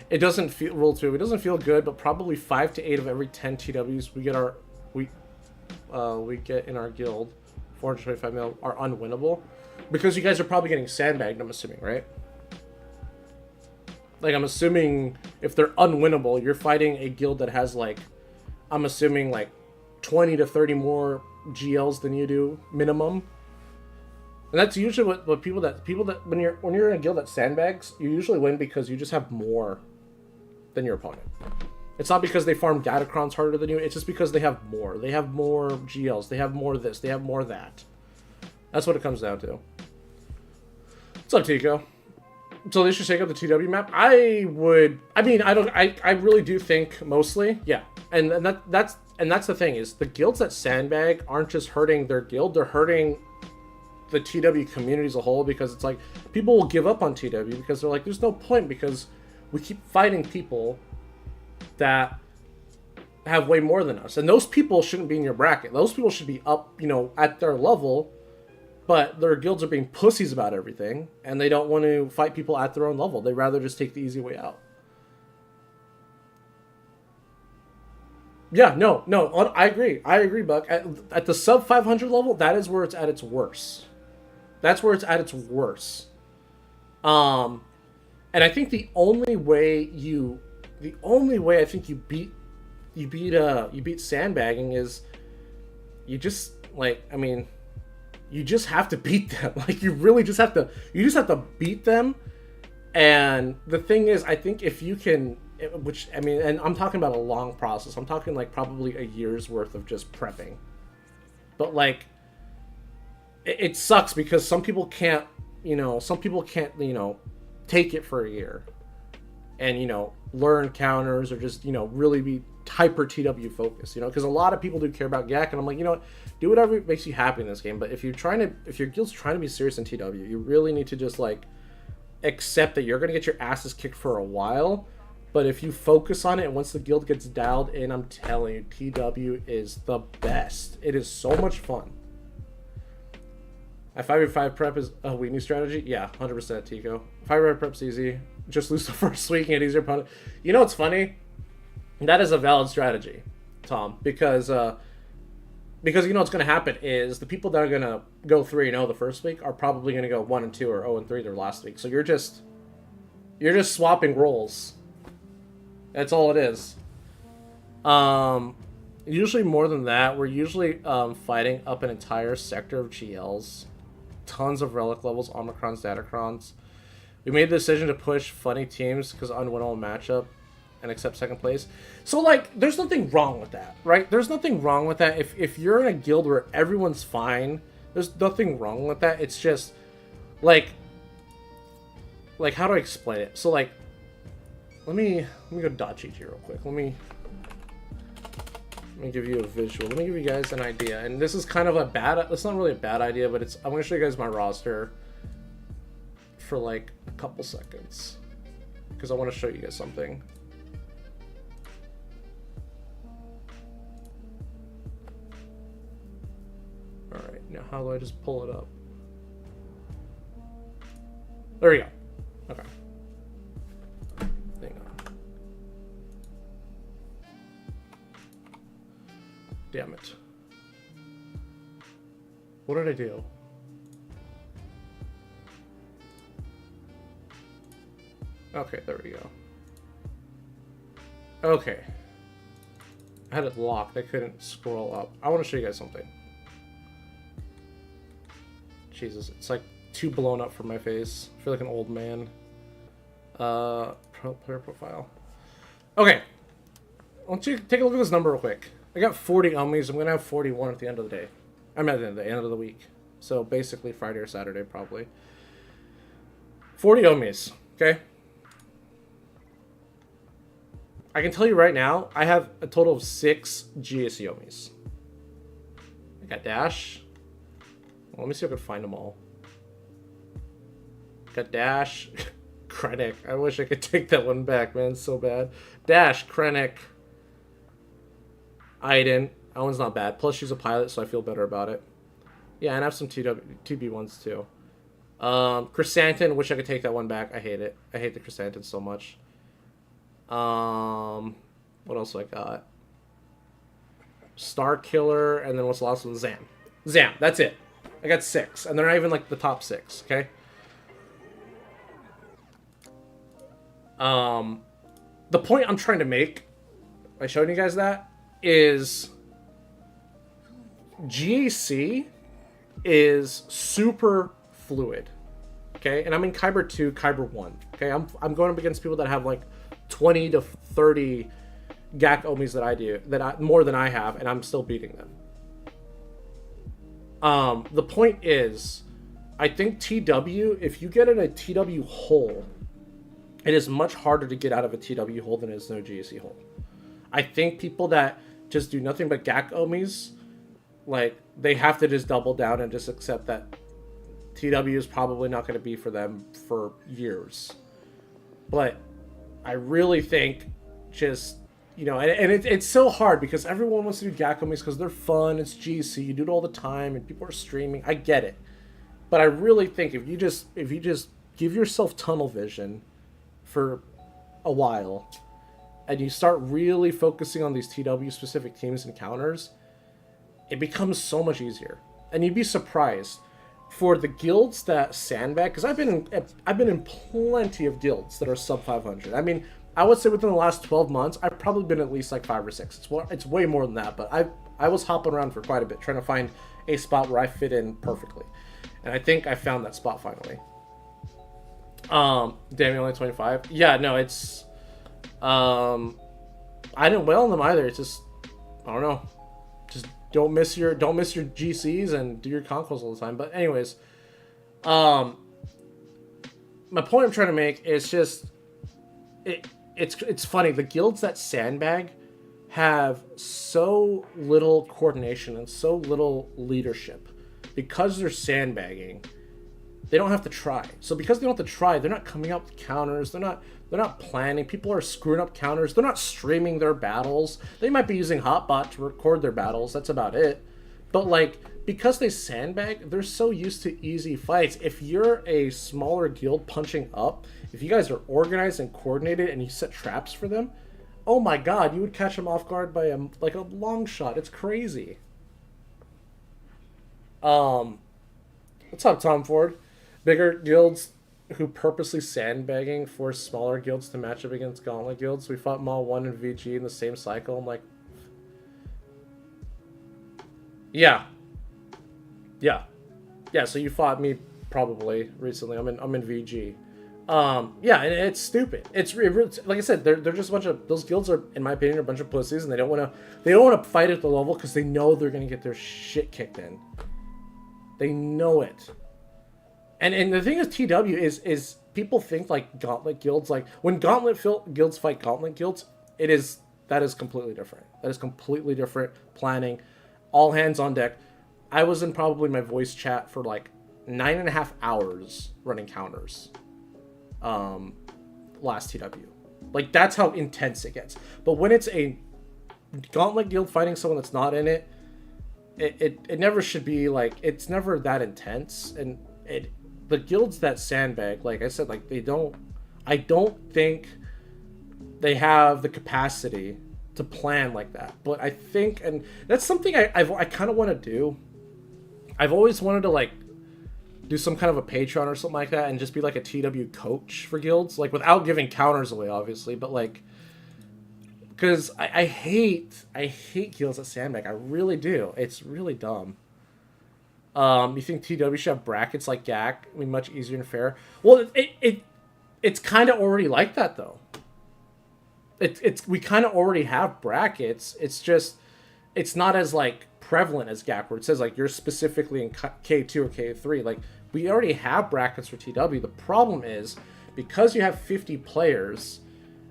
It doesn't feel rule 2. It doesn't feel good, but probably 5 to 8 of every 10 TWs we get in our guild, 425 mil, are unwinnable, because you guys are probably getting sandbagged. I'm assuming, right? Like, I'm assuming if they're unwinnable, you're fighting a guild that has, like, I'm assuming like 20 to 30 more GLs than you do minimum. And that's usually what people that when you're in a guild that sandbags, you usually win because you just have more than your opponent. It's not because they farm datacrons harder than you, it's just because they have more. They have more GLs, they have more this, they have more that. That's what it comes down to. What's up, Tico? So they should shake up the TW map? I really do think mostly, yeah. And that's the thing, is the guilds that sandbag aren't just hurting their guild, they're hurting the TW community as a whole, because it's like people will give up on TW because they're like, there's no point, because we keep fighting people that have way more than us, and those people shouldn't be in your bracket. Those people should be up, at their level, but their guilds are being pussies about everything, and they don't want to fight people at their own level. They'd rather just take the easy way out. Yeah, no, I agree, Buck. At the sub 500 level, that is where it's at its worst. That's where it's at its worst. And I think the only way I think you beat sandbagging is you just you just have to beat them. Like, you really just have to beat them. And the thing is, I think if you can, and I'm talking about a long process. I'm talking like probably a year's worth of just prepping. But like, it sucks because some people can't take it for a year and learn counters, or just really be hyper TW focused, you know, because a lot of people do care about GAC, and I'm like, you know what, do whatever makes you happy in this game. But if your guild's trying to be serious in TW, you really need to just like accept that you're gonna get your asses kicked for a while. But if you focus on it, and once the guild gets dialed in, I'm telling you, TW is the best. It is so much fun. A 5v5 prep is a weenie strategy? Yeah, 100% Tico. 5v5 prep's easy. Just lose the first week and get easier opponent. You know what's funny? That is a valid strategy, Tom, because you know what's going to happen is the people that are going to go 3-0 the first week are probably going to go 1-2 or 0-3 their last week. So you're just swapping roles. That's all it is. Usually more than that. We're usually fighting up an entire sector of GLs. Tons of relic levels, Omicrons, Datacrons. We made the decision to push funny teams because unwinnable matchup and accept second place. So, like, there's nothing wrong with that, right? There's nothing wrong with that. If you're in a guild where everyone's fine, there's nothing wrong with that. It's just, like how do I explain it? So, like, let me go .gg real quick. Let me give you a visual. Let me give you guys an idea. And this is kind of it's not really a bad idea, but I'm going to show you guys my roster for like a couple seconds because I want to show you guys something. All right, now how do I just pull it up? There we go. Okay. Hang on. Damn it. What did I do? Okay, there we go. Okay. I had it locked. I couldn't scroll up. I want to show you guys something. Jesus, it's like too blown up for my face. I feel like an old man. Player profile. Okay. I want you to take a look at this number real quick. I got 40 ummies. I'm going to have 41 at the end of the day. I'm at the end of the week. So basically Friday or Saturday, probably. 40 ummies. Okay? I can tell you right now, I have a total of 6 GSE ummies. I got Dash. Well, let me see if I can find them all. Got Dash. Krennic. I wish I could take that one back, man. It's so bad. Dash, Krennic, Aiden. That one's not bad. Plus, she's a pilot, so I feel better about it. Yeah, and I have some TB ones, too. Chrysanthemum. Wish I could take that one back. I hate it. I hate the Chrysanthemum so much. What else I got? Star Killer, and then what's the last one? Zam. Zam. That's it. I got 6, and they're not even, like, the top 6, okay? The point I'm trying to make by showing you guys that is GAC is super fluid, okay? And I'm in Kyber 2, Kyber 1, okay? I'm going up against people that have like 20 to 30 GAC Omis that I do, more than I have, and I'm still beating them. The point is, I think TW, if you get in a TW hole, it is much harder to get out of a TW hole than it is in a GAC hole. I think people that just do nothing but GAC Omis, like, they have to just double down and just accept that TW is probably not going to be for them for years. But I really think just, you know, and it's so hard because everyone wants to do GAC Omis because they're fun, it's GC, you do it all the time, and people are streaming. I get it. But I really think if you just give yourself tunnel vision for a while, and you start really focusing on these TW specific teams and counters, it becomes so much easier. And you'd be surprised for the guilds that sandbag, because I've been in plenty of guilds that are sub 500. I mean, I would say within the last 12 months, I've probably been at least like 5 or 6. It's way more than that, but I was hopping around for quite a bit, trying to find a spot where I fit in perfectly. And I think I found that spot finally. Damn, only 25. Yeah, no, it's I didn't whale on them either. It's just, I don't know. Just don't miss your GCs and do your conquests all the time. But anyways, my point I'm trying to make is just it's funny. The guilds that sandbag have so little coordination and so little leadership because they're sandbagging. They don't have to try. So because they don't have to try, they're not coming up with counters. They're not planning. People are screwing up counters. They're not streaming their battles. They might be using Hotbot to record their battles. That's about it. But like, because they sandbag, they're so used to easy fights. If you're a smaller guild punching up, if you guys are organized and coordinated and you set traps for them, oh my god, you would catch them off guard by a long shot. It's crazy. What's up, Tom Ford? Bigger guilds who purposely sandbagging force smaller guilds to match up against gauntlet guilds. We fought Maw 1 and VG in the same cycle. I'm like, yeah. So you fought me probably recently. I'm in VG. Yeah, and it's stupid. It's like I said, they're just a bunch of, those guilds are, in my opinion, a bunch of pussies, and they don't want to fight at the level because they know they're gonna get their shit kicked in. They know it. And the thing is, TW is people think like gauntlet guilds, like when guilds fight gauntlet guilds, that is completely different. That is completely different planning, all hands on deck. I was in probably my voice chat for like 9.5 hours running counters. Last TW, like that's how intense it gets. But when it's a gauntlet guild fighting someone that's not in it, it never should be like, it's never that intense. And the guilds that sandbag, like I said, like I don't think they have the capacity to plan like that. But I think, and that's something I kind of want to do. I've always wanted to like do some kind of a Patreon or something like that and just be like a TW coach for guilds, like without giving counters away, obviously, but like, because I hate guilds at sandbag. I really do. It's really dumb. You think TW should have brackets like GAC? I mean, much easier and fair. Well, it's kind of already like that though. We kind of already have brackets. It's just, it's not as like prevalent as GAC, where it says like you're specifically in K2 or K3. Like we already have brackets for TW. The problem is because you have 50 players,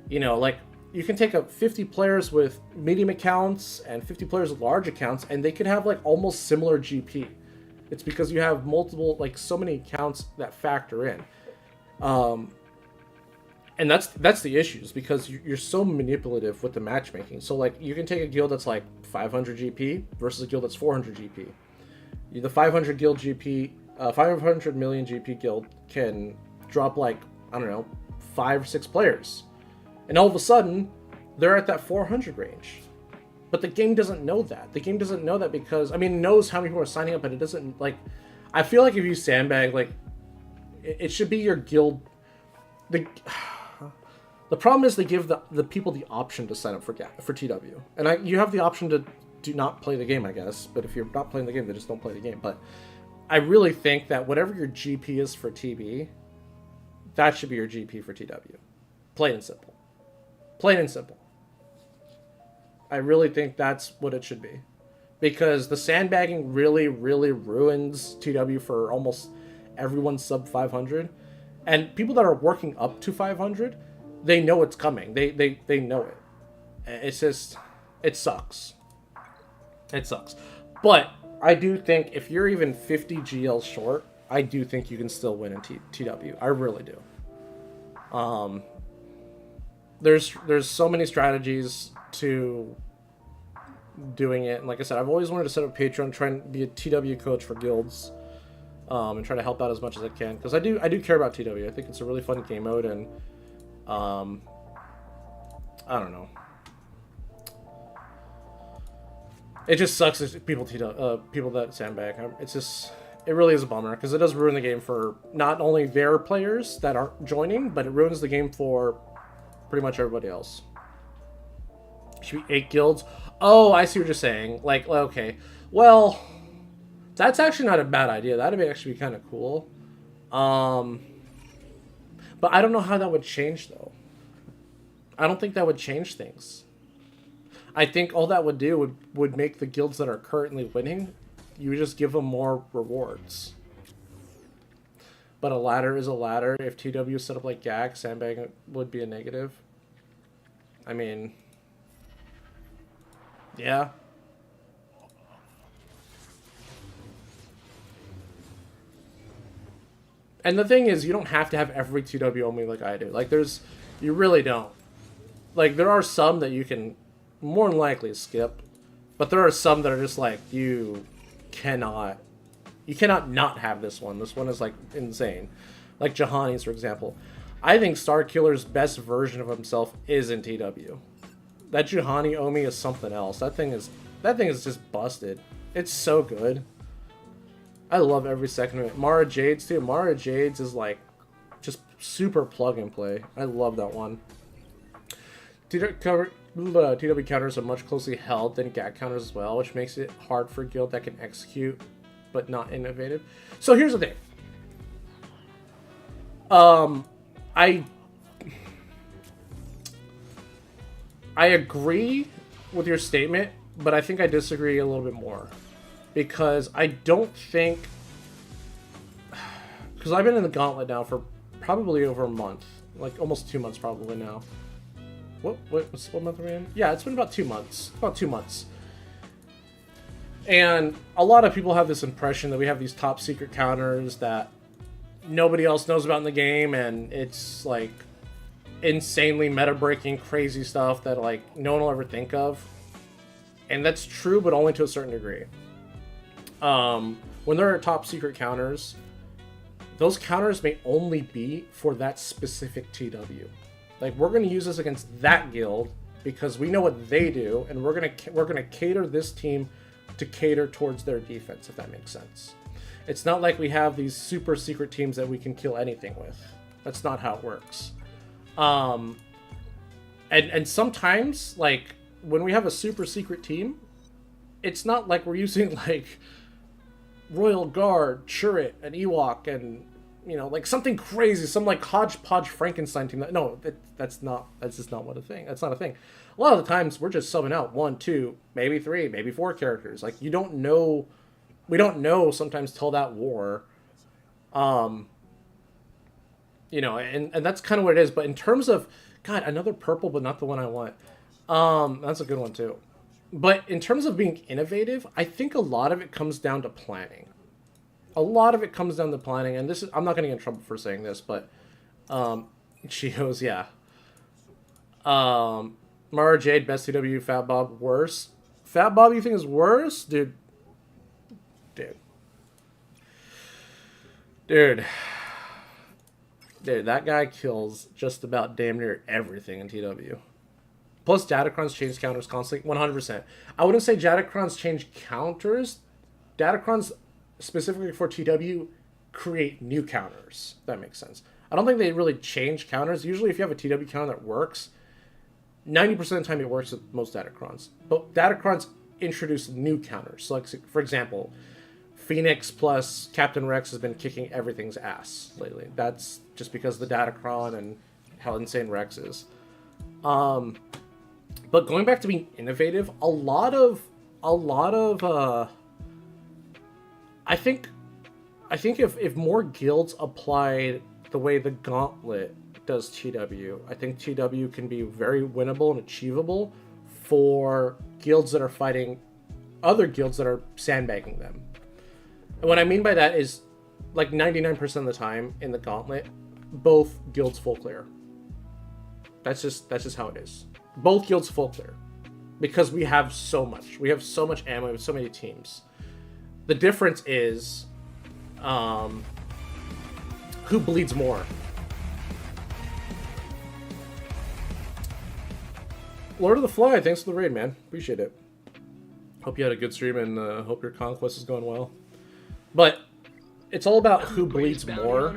you know, like you can take up 50 players with medium accounts and 50 players with large accounts, and they could have like almost similar GP. It's because you have multiple, like so many accounts that factor in. And that's the issues, because you're so manipulative with the matchmaking. So like you can take a guild that's like 500 GP versus a guild that's 400 GP. The 500 guild GP, 500 million GP guild can drop like, I don't know, 5 or 6 players, and all of a sudden they're at that 400 range. But the game doesn't know that. The game doesn't know that because, I mean, it knows how many people are signing up, but it doesn't, like, I feel like if you sandbag, like, it should be your guild. The problem is they give the people the option to sign up for TW. And you have the option to do not play the game, I guess. But if you're not playing the game, they just don't play the game. But I really think that whatever your GP is for TB, that should be your GP for TW. Plain and simple. Plain and simple. I really think that's what it should be. Because the sandbagging really, really ruins TW for almost everyone sub 500. And people that are working up to 500, they know it's coming. They know it. It's just, it sucks. It sucks. But I do think if you're even 50 GL short, I do think you can still win in TW. I really do. There's so many strategies to doing it. And like I said, I've always wanted to set up Patreon, try and be a TW coach for guilds, and try to help out as much as I can. Because I do care about TW. I think it's a really fun game mode, and I don't know. It just sucks as people that sandbag. It really is a bummer, because it does ruin the game for not only their players that aren't joining, but it ruins the game for pretty much everybody else. Should be 8 guilds. Oh, I see what you're saying. Like, okay, well, that's actually not a bad idea. That'd actually be kind of cool. But I don't know how that would change, though. I don't think that would change things. I think all that would do would make the guilds that are currently winning, you would just give them more rewards. But a ladder is a ladder. If TW set up like GAC, sandbag would be a negative. I mean, Yeah. And the thing is, you don't have to have every TW only like I do. Like, you really don't. Like, there are some that you can more than likely skip, but there are some that are just like, you cannot not have this one. This one is, like, insane. Like Juhani's, for example. I think Starkiller's best version of himself is in TW. That Juhani Omi is something else. That thing is just busted. It's so good. I love every second of it. Mara Jades, too. Mara Jades is, like, just super plug and play. I love that one. TW counters are much closely held than GAC counters as well, which makes it hard for a guild that can execute but not innovative. So here's the thing. I agree with your statement, but I think I disagree a little bit more. Because I don't think... Because I've been in the gauntlet now for probably over a month. Like, almost 2 months probably now. What month are we in? Yeah, it's been about 2 months. About 2 months. And a lot of people have this impression that we have these top secret counters that nobody else knows about in the game, and it's, like, insanely meta-breaking, crazy stuff that, like, no one will ever think of. And that's true, but only to a certain degree. When there are top secret counters, those counters may only be for that specific TW. Like, we're going to use this against that guild because we know what they do, and we're gonna cater this team to cater towards their defense, if that makes sense. It's not like we have these super secret teams that we can kill anything with. That's not how it works. And sometimes, like, when we have a super secret team, it's not like we're using, like, Royal Guard, Churret, and Ewok, and, you know, like, something crazy, some, like, hodgepodge Frankenstein team. No, that's just not what a thing. That's not a thing. A lot of the times, we're just subbing out 1, 2, maybe 3, maybe 4 characters. Like, we don't know sometimes till that war. You know, and that's kind of what it is. But in terms of, God, another purple, but not the one I want. That's a good one, too. But in terms of being innovative, I think a lot of it comes down to planning. A lot of it comes down to planning, and this is, I'm not going to get in trouble for saying this, but Chios, yeah. Mara Jade, best CW, Fat Bob, worse. Fat Bob, you think is worse? Dude. Dude, that guy kills just about damn near everything in TW. Plus, Datacrons change counters constantly, 100%. I wouldn't say Datacrons change counters. Datacrons, specifically for TW, create new counters. If that makes sense. I don't think they really change counters. Usually, if you have a TW counter that works, 90% of the time it works with most Datacrons. But Datacrons introduce new counters. So, like, for example, Phoenix plus Captain Rex has been kicking everything's ass lately. That's just because of the Datacron and how insane Rex is. But going back to being innovative, I think if more guilds applied the way the Gauntlet does TW, I think TW can be very winnable and achievable for guilds that are fighting other guilds that are sandbagging them. And what I mean by that is, like, 99% of the time in the Gauntlet, both guilds full clear. That's just how it is. Both guilds full clear. Because we have so much. We have so much ammo, we have so many teams. The difference is who bleeds more. Lord of the Fly, thanks for the raid, man. Appreciate it. Hope you had a good stream, and hope your Conquest is going well. But it's all about who bleeds more,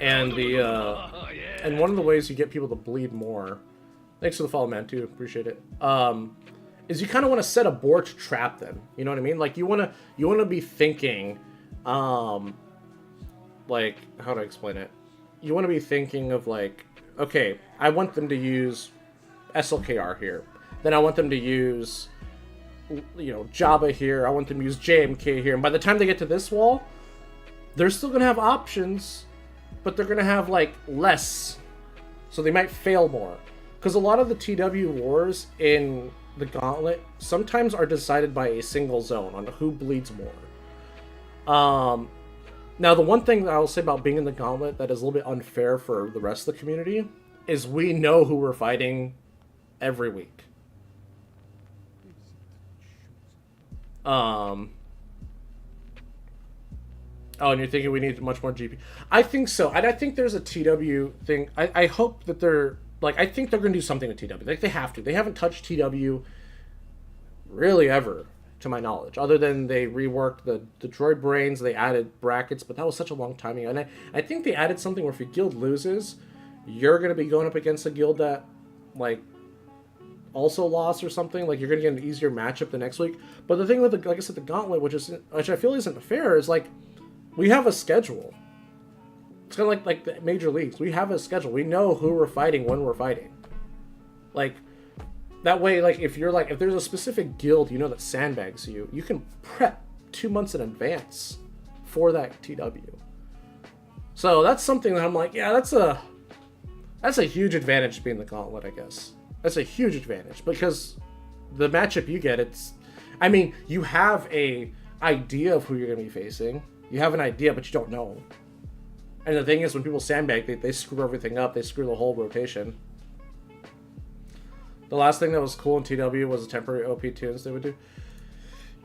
and and one of the ways you get people to bleed more, thanks for the follow, man, too, appreciate it, is you kind of want to set a board to trap them, you know what I mean? Like, you want to be thinking, like, how do I explain it? You want to be thinking of, like, okay, I want them to use SLKR here, then I want them to use, you know, Jabba here, I want them to use JMK here, and by the time they get to this wall, they're still going to have options, but they're going to have, like, less, so they might fail more. Because a lot of the TW wars in the gauntlet sometimes are decided by a single zone on who bleeds more. Now, the one thing that I will say about being in the gauntlet that is a little bit unfair for the rest of the community is we know who we're fighting every week. Oh, and you're thinking we need much more GP. I think so. And I think there's a TW thing. I hope that they're... Like, I think they're going to do something with TW. Like, they have to. They haven't touched TW really ever, to my knowledge. Other than they reworked the droid brains, they added brackets, but that was such a long time ago. And I think they added something where if your guild loses, you're going to be going up against a guild that, like, also lost or something. Like, you're going to get an easier matchup the next week. But the thing with, like I said, the gauntlet, which I feel isn't fair, is, like, we have a schedule. It's kind of like the major leagues. We have a schedule. We know who we're fighting when we're fighting. Like, that way, like, if there's a specific guild you know that sandbags you, you can prep 2 months in advance for that TW. So that's something that I'm like, yeah, that's a huge advantage to be in the gauntlet, I guess. That's a huge advantage because the matchup you get, I mean, you have a idea of who you're going to be facing. You have an idea, but you don't know. And the thing is, when people sandbag, they screw everything up. They screw the whole rotation. The last thing that was cool in TW was the temporary OP tunes they would do.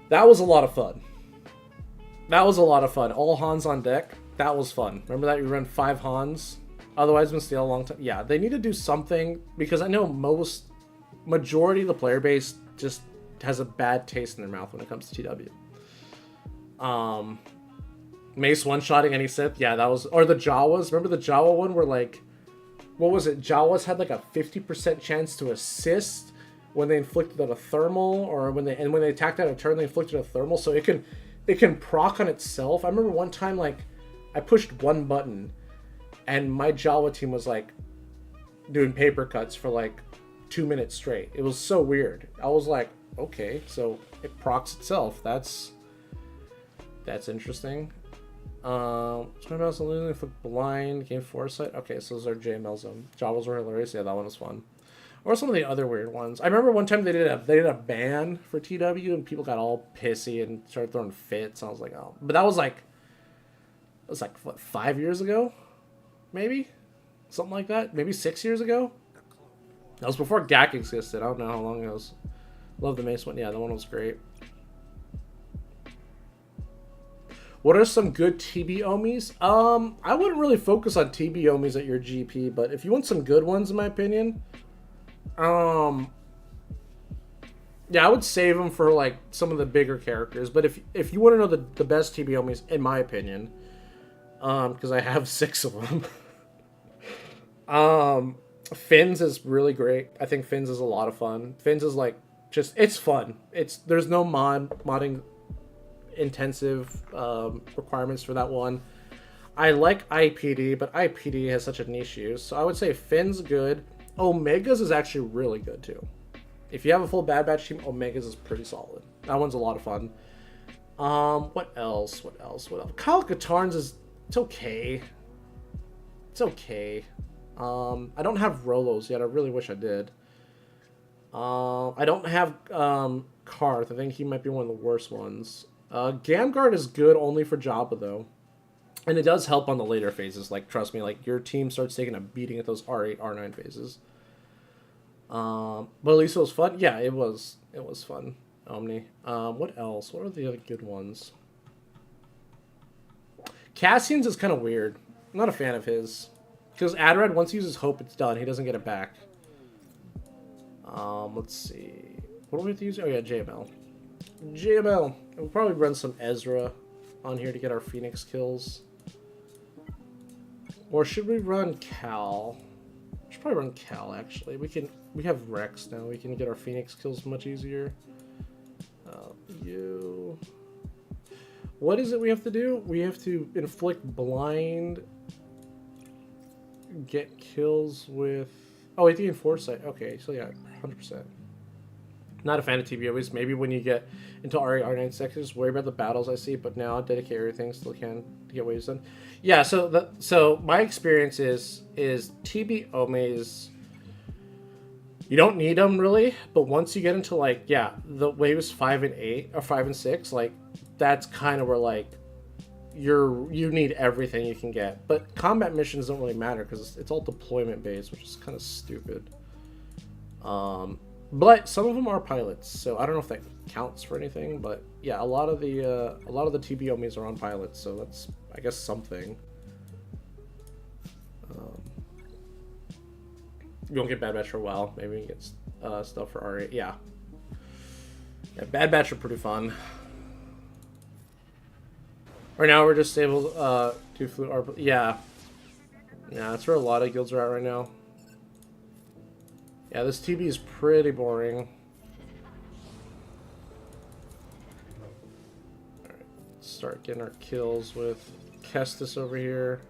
That was a lot of fun. All Hans on deck. That was fun. Remember that? You run 5 Hans. Otherwise, it's been still a long time. Yeah, they need to do something because I know majority of the player base just has a bad taste in their mouth when it comes to TW. Mace one-shotting any Sith. Yeah, that was... Or the Jawas. Remember the Jawa one where, like... What was it? Jawas had, like, a 50% chance to assist when they inflicted a thermal, or when they attacked out a turn, they inflicted a thermal, so it can proc on itself. I remember one time, like, I pushed one button, and my Jawa team was, like, doing paper cuts for, like, 2 minutes straight. It was so weird. I was like, okay, so it procs itself. That's interesting. Turn out something for blind, game foresight. Okay, so those are JML zone. Jawas were hilarious. Yeah, that one was fun. Or some of the other weird ones. I remember one time they did a ban for TW and people got all pissy and started throwing fits. I was like, oh, but that was like what, 5 years ago, maybe something like that. Maybe 6 years ago. That was before GAC existed. I don't know how long it was. Love the Mace one. Yeah, that one was great. What are some good TB Omis? I wouldn't really focus on TB Omis at your GP, but if you want some good ones, in my opinion, yeah, I would save them for like some of the bigger characters. But if you want to know the best TB Omis, in my opinion, because I have 6 of them, Finn's is really great. I think Finn's is a lot of fun. Finn's is like it's fun. There's no modding intensive requirements for that one. I like IPD, but IPD has such a niche use, so I would say Finn's good. Omega's is actually really good too. If you have a full Bad Batch team, Omega's is pretty solid. That one's a lot of fun. What else? Kyle Katarn's it's okay. It's okay. I don't have Rolos yet. I really wish I did. I don't have Karth. I think he might be one of the worst ones. Gamguard is good only for Jabba though, and it does help on the later phases. Like, trust me, like your team starts taking a beating at those R8, R9 phases. But at least it was fun. Yeah, it was fun. Omni. What else? What are the other good ones? Cassian's is kind of weird. I'm not a fan of his because Adred, once he uses Hope, it's done. He doesn't get it back. Let's see. What do we have to use? Oh yeah, JML. We'll probably run some Ezra on here to get our Phoenix kills. Or should we run Cal? We should probably run Cal, actually. We have Rex now. We can get our Phoenix kills much easier. What is it we have to do? We have to inflict blind, get kills with... Oh, wait, the Foresight. Okay, so yeah, 100%. Not a fan of TBOs. Maybe when you get into RA R9 sectors, worry about the battles I see, but now I dedicate everything still can to get waves done. Yeah, so my experience is TB Omes You don't need them really, but once you get into like, yeah, the waves 5 and 8 or 5 and 6, like that's kind of where like you need everything you can get. But combat missions don't really matter because it's all deployment based, which is kind of stupid. But some of them are pilots, so I don't know if that counts for anything. But yeah, a lot of the TBOMs are on pilots, so that's, I guess, something. You won't get Bad Batch for a while. Maybe you get stuff for R8. Yeah. Yeah, Bad Batch are pretty fun. Right now we're just able to flute our... Yeah. Yeah, that's where a lot of guilds are at right now. Yeah, this TB is pretty boring. Alright, let's start getting our kills with Kestis over here.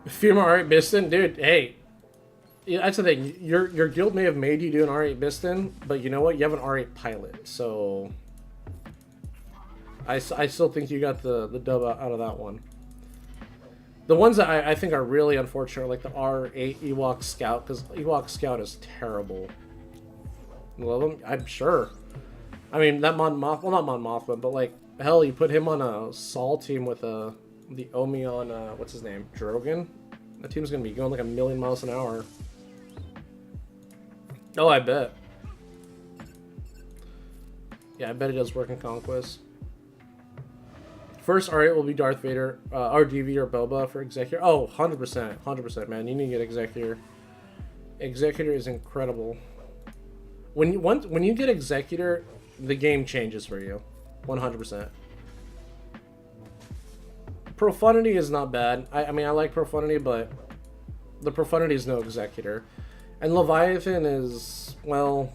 Femur R8 Biston? Dude, hey. Yeah, that's the thing. Your guild may have made you do an R8 Biston, but you know what? You have an R8 pilot, so... I still think you got the dub out of that one. The ones that I think are really unfortunate are like the R8 Ewok Scout, because Ewok Scout is terrible. Love him? I'm sure. I mean, that Mon Mothma, well, not Mon Mothma, but like, hell, you put him on a Saul team with the Omi on, what's his name? Drogon? That team's gonna be going like 1,000,000 miles an hour. Oh, I bet. Yeah, I bet it does work in Conquest. First R8 will be Darth Vader, RDV or Boba for Executor. Oh, 100%. 100%, man. You need to get Executor. Executor is incredible. When you get Executor, the game changes for you. 100%. Profundity is not bad. I mean, I like Profundity, but the Profundity is no Executor. And Leviathan is, well...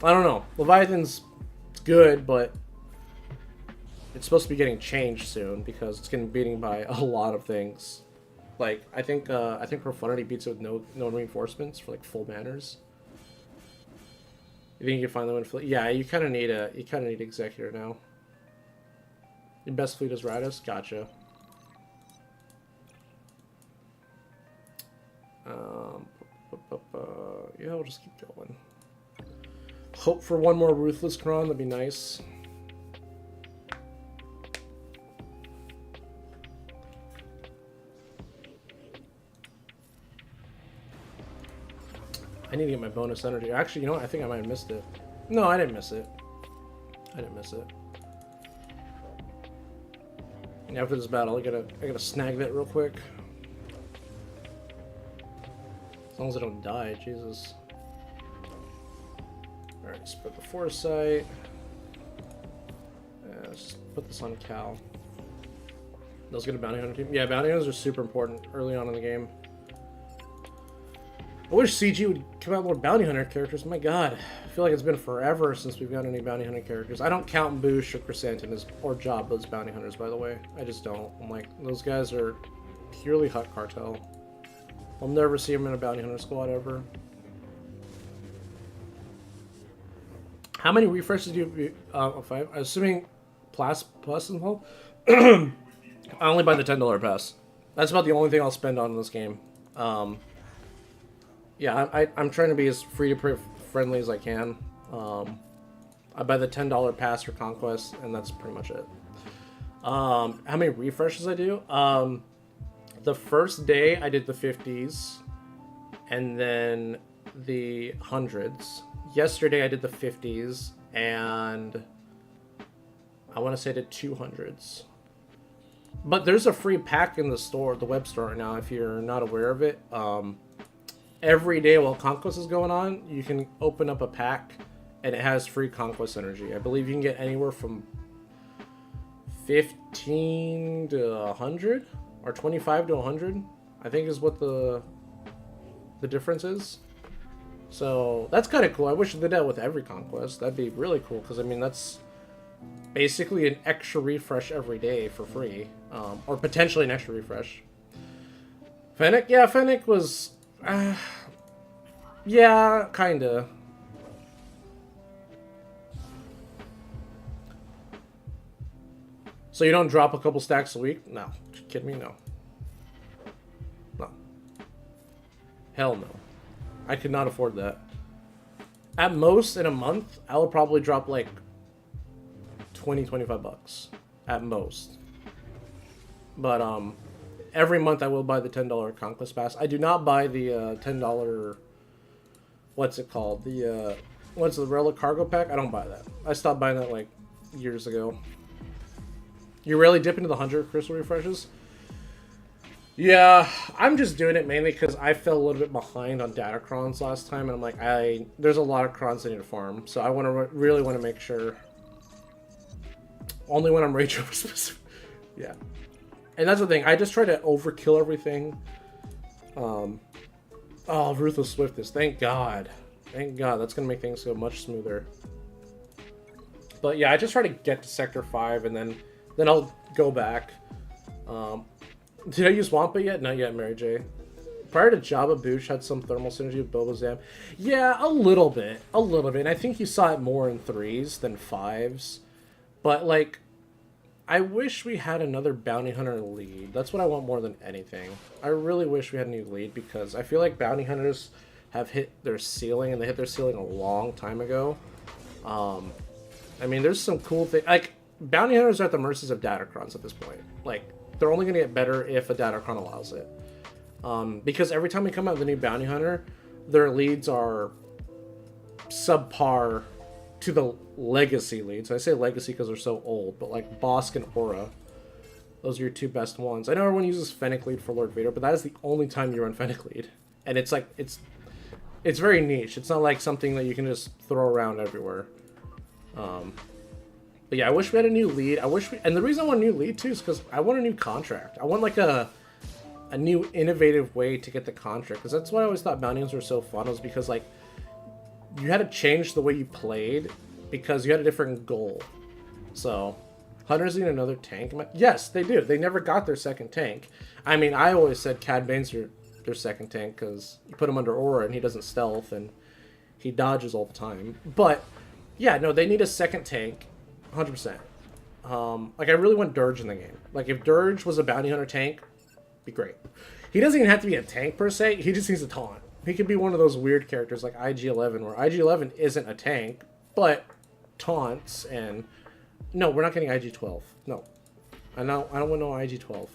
I don't know. Leviathan's good, but... it's supposed to be getting changed soon because it's getting beaten by a lot of things. Like I think Profundity beats it with no reinforcements for like full manners. You think you can find them in yeah, you kind of need Executor now. Your best fleet is Radis, gotcha. Yeah, we'll just keep going. Hope for one more Ruthless Kron, that'd be nice. I need to get my bonus energy. Actually, you know what? I think I might have missed it. No, I didn't miss it. I didn't miss it. And after this battle, I gotta snag that real quick. As long as I don't die, Jesus. Alright, split the Foresight. Let's just put this on Cal. Let's get a bounty hunter team. Yeah, bounty hunters are super important early on in the game. I wish CG would come out more bounty hunter characters. My god. I feel like it's been forever since we've got any bounty hunter characters. I don't count Boosh or Chrysanthemum or Jabba as bounty hunters, by the way. I just don't. I'm like, those guys are purely Hut Cartel. I'll never see them in a bounty hunter squad ever. How many refreshes do you have? 5? Assuming plus involved? I only buy the $10 pass. That's about the only thing I'll spend on in this game. Yeah, I'm trying to be as free-to-play friendly as I can. I buy the $10 pass for Conquest, and that's pretty much it. How many refreshes I do? The first day I did the 50s, and then the 100s. Yesterday I did the 50s, and I want to say the 200s. But there's a free pack in the store, the web store right now, if you're not aware of it. Every day while Conquest is going on, you can open up a pack, and it has free Conquest energy. I believe you can get anywhere from 15 to 100, or 25 to 100, I think is what the difference is. So that's kind of cool. I wish they did that with every Conquest. That'd be really cool, because I mean that's basically an extra refresh every day for free, or potentially an extra refresh. Fennec, yeah, Fennec was, yeah, kinda. So you don't drop a couple stacks a week? No, you kidding me? No. No. Hell no. I could not afford that. At most, in a month, I would probably drop like 20, 25 bucks. At most. But, every month I will buy the $10 Conquest Pass. I do not buy the $10... What's it called? What's the Relic Cargo Pack? I don't buy that. I stopped buying that like years ago. You rarely dip into the 100 crystal refreshes? Yeah, I'm just doing it mainly because I fell a little bit behind on Datacrons last time, and I'm like, there's a lot of crons I need to farm, so I want to really want to make sure. Only when I'm rage over specific. Yeah, and that's the thing. I just try to overkill everything. Oh, Ruthless Swiftness. Thank God. Thank God. That's gonna make things go much smoother. But yeah, I just try to get to Sector 5, and then I'll go back. Did I use Wampa yet? Not yet, Mary J. Prior to Jabba, Boosh had some thermal synergy with Boba-Zam. Yeah, a little bit. A little bit. And I think you saw it more in 3s than 5s. But, like, I wish we had another Bounty Hunter lead. That's what I want more than anything. I really wish we had a new lead because I feel like Bounty Hunters have hit their ceiling, and they hit their ceiling a long time ago. I mean, there's some cool things. Like, Bounty Hunters are at the mercies of Datacrons at this point. Like, they're only going to get better if a Datacron allows it. Because every time we come out with a new Bounty Hunter, their leads are subpar to the legacy leads. I say legacy because they're so old, but like Bosk and Aura, those are your two best ones. I know everyone uses Fennec lead for Lord Vader, but that is the only time you run Fennec lead. And it's like, it's very niche. It's not like something that you can just throw around everywhere. But yeah, I wish we had a new lead. And the reason I want a new lead too is because I want a new contract. I want like a new innovative way to get the contract. Because that's why I always thought Bounty Hunters were so fun, was because like you had to change the way you played because you had a different goal. So Hunters need another tank. Yes, they do. They never got their second tank. I mean, I always said Cad Bane's their second tank because you put him under Aura and he doesn't stealth and he dodges all the time. But yeah, no, they need a second tank. 100%. Like, I really want Dirge in the game. Like, if Dirge was a Bounty Hunter tank, it'd be great. He doesn't even have to be a tank, per se. He just needs a taunt. He could be one of those weird characters like IG-11, where IG-11 isn't a tank, but taunts and... No, we're not getting IG-12. No. I don't want no IG-12.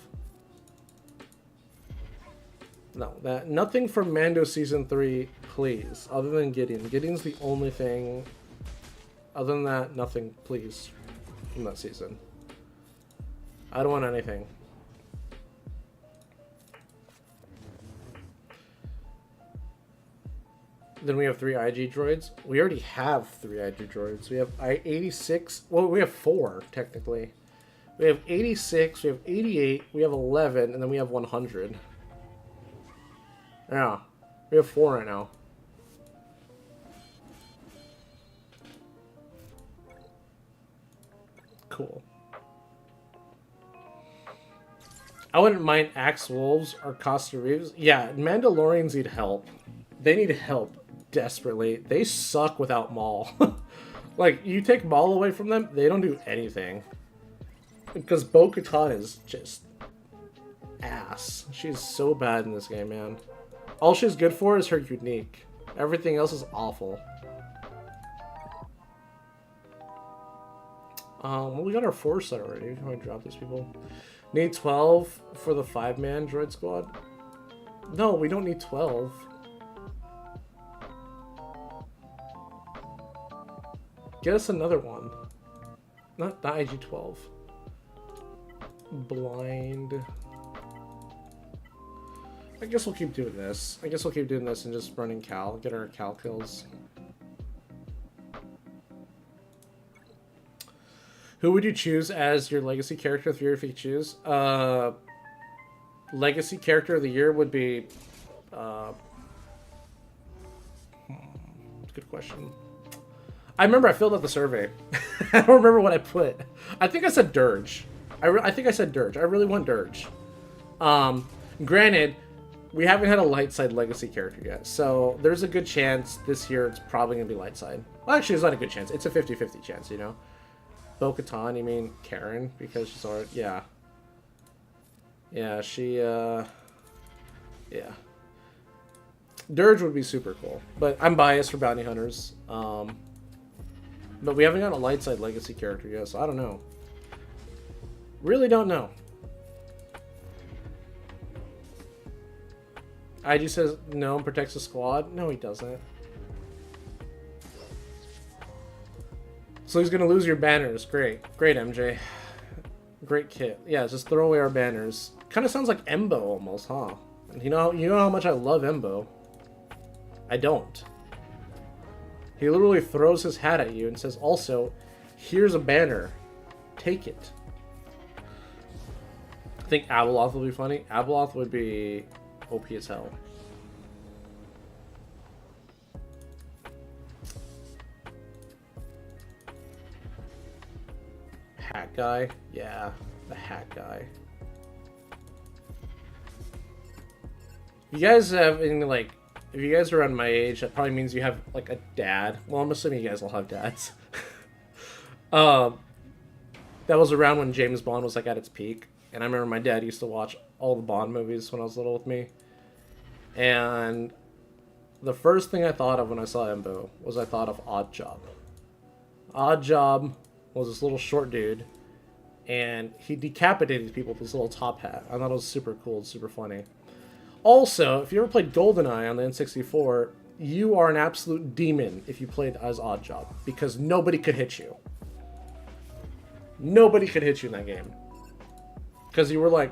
No, nothing from Mando Season 3, please. Other than Gideon. Gideon's the only thing... Other than that, nothing, please, from that season. I don't want anything. Then we have 3 IG droids. We already have 3 IG droids. We have 86. Well, we have 4, technically. We have 86, we have 88, we have 11, and then we have 100. Yeah, we have 4 right now. Cool. I wouldn't mind Axe Wolves or Costa Reeves. Yeah, Mandalorians need help. They need help desperately. They suck without Maul. Like, you take Maul away from them, they don't do anything. Because Bo-Katan is just ass. She's so bad in this game, man. All she's good for is her unique. Everything else is awful. Well, we got our 4 set already. How do I drop these people? Need 12 for the 5-man droid squad? No, we don't need 12. Get us another one. Not the IG-12. Blind. I guess we'll keep doing this. I guess we'll keep doing this and just running Cal. Get our Cal kills. Who would you choose as your legacy character of the year if you choose? Legacy character of the year would be... good question. I remember I filled out the survey. I don't remember what I put. I think I said Dirge. I think I said Dirge. I really want Dirge. Granted, we haven't had a light side legacy character yet, so there's a good chance this year it's probably going to be light side. Well, actually, it's not a good chance. It's a 50-50 chance, you know? Bo-Katan, you mean Karen? Because she's already... Yeah. Yeah, she, yeah. Dirge would be super cool, but I'm biased for bounty hunters. But we haven't got a light side legacy character yet, so I don't know. Really don't know. IG says no, protects the squad. No, he doesn't. So he's gonna lose your banners. Great, great, MJ. Great kit. Yeah, just throw away our banners. Kind of sounds like Embo almost, huh? You know how much I love Embo. I don't. He literally throws his hat at you and says, also, here's a banner. Take it. I think Abeloth will be funny. Abeloth would be OP as hell. Hat guy? Yeah, the hat guy. You guys have any, like, if you guys are around my age, that probably means you have, like, a dad. Well, I'm assuming you guys all have dads. That was around when James Bond was, like, at its peak. And I remember my dad used to watch all the Bond movies when I was little with me. And the first thing I thought of when I saw Embo was I thought of Odd Job. Odd Job was this little short dude. And he decapitated people with his little top hat. I thought it was super cool and super funny. Also, if you ever played GoldenEye on the N64, you are an absolute demon if you played as Oddjob, because nobody could hit you. Nobody could hit you in that game. Because you were like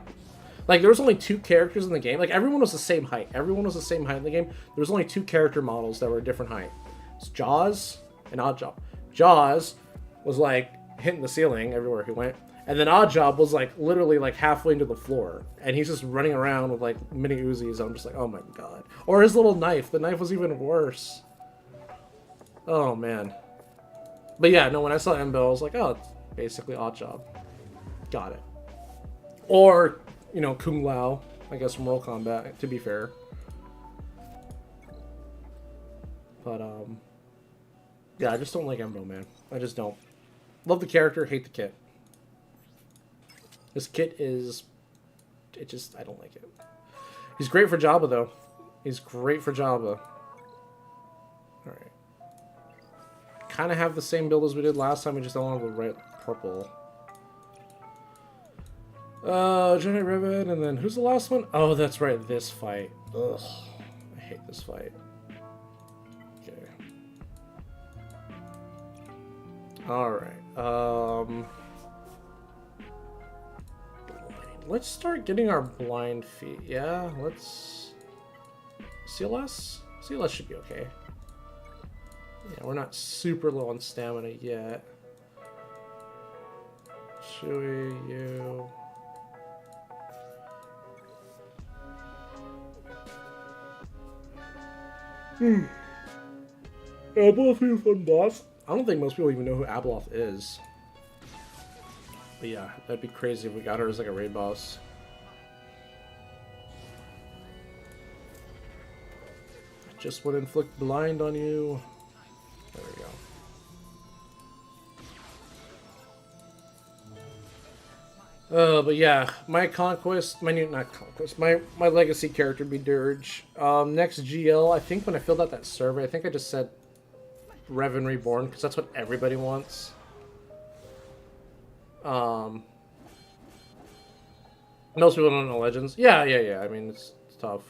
there was only 2 characters in the game. Like, everyone was the same height. Everyone was the same height in the game. There was only 2 character models that were a different height. It's Jaws and Oddjob. Jaws was, like, hitting the ceiling everywhere he went. And then Oddjob was, like, literally, like, halfway into the floor. And he's just running around with, like, mini Uzis. I'm just like, oh my god. Or his little knife. The knife was even worse. Oh, man. But yeah, no, when I saw Embo, I was like, oh, it's basically Oddjob. Got it. Or, you know, Kung Lao, I guess, from Mortal Kombat, to be fair. But, yeah, I just don't like Embo, man. I just don't. Love the character, hate the kit. This kit is... It just... I don't like it. He's great for Jabba, though. He's great for Jabba. Alright. Kind of have the same build as we did last time, we just don't have the right purple. Giant Ribbon, and then who's the last one? Oh, that's right, this fight. Ugh. I hate this fight. Okay. Alright, let's start getting our blind feet. Yeah, let's... CLS? CLS should be okay. Yeah, we're not super low on stamina yet. Chewie, you... Abeloth is a fun boss. I don't think most people even know who Abeloth is. But yeah, that'd be crazy if we got her as like a raid boss. I just would inflict blind on you. There we go. But yeah, my Conquest, not Conquest, my legacy character would be Dirge. Next GL, I think when I filled out that survey, I think I just said Revan Reborn, because that's what everybody wants. Most people don't know Legends. Yeah. I mean, it's tough.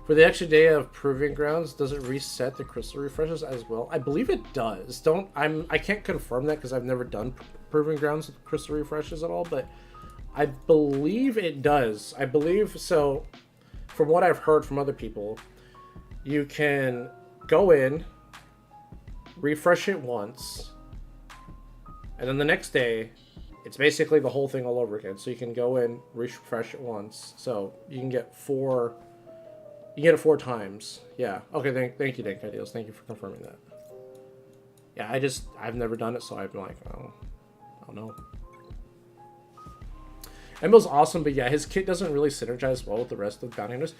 For the extra day of Proving Grounds, does it reset the crystal refreshes as well? I believe it does. I can't confirm that because I've never done Proving Grounds with crystal refreshes at all, but I believe it does. I believe so. From what I've heard from other people, you can go in, refresh it once, and then the next day, it's basically the whole thing all over again. So you can go in, refresh it once. So you can get 4. You get it 4 times. Yeah. Okay. Thank you, Dank Ideals. Thank you for confirming that. Yeah. I've never done it, so I'm like, oh, I don't know. Embo's awesome, but yeah, his kit doesn't really synergize well with the rest of the bounty hunters.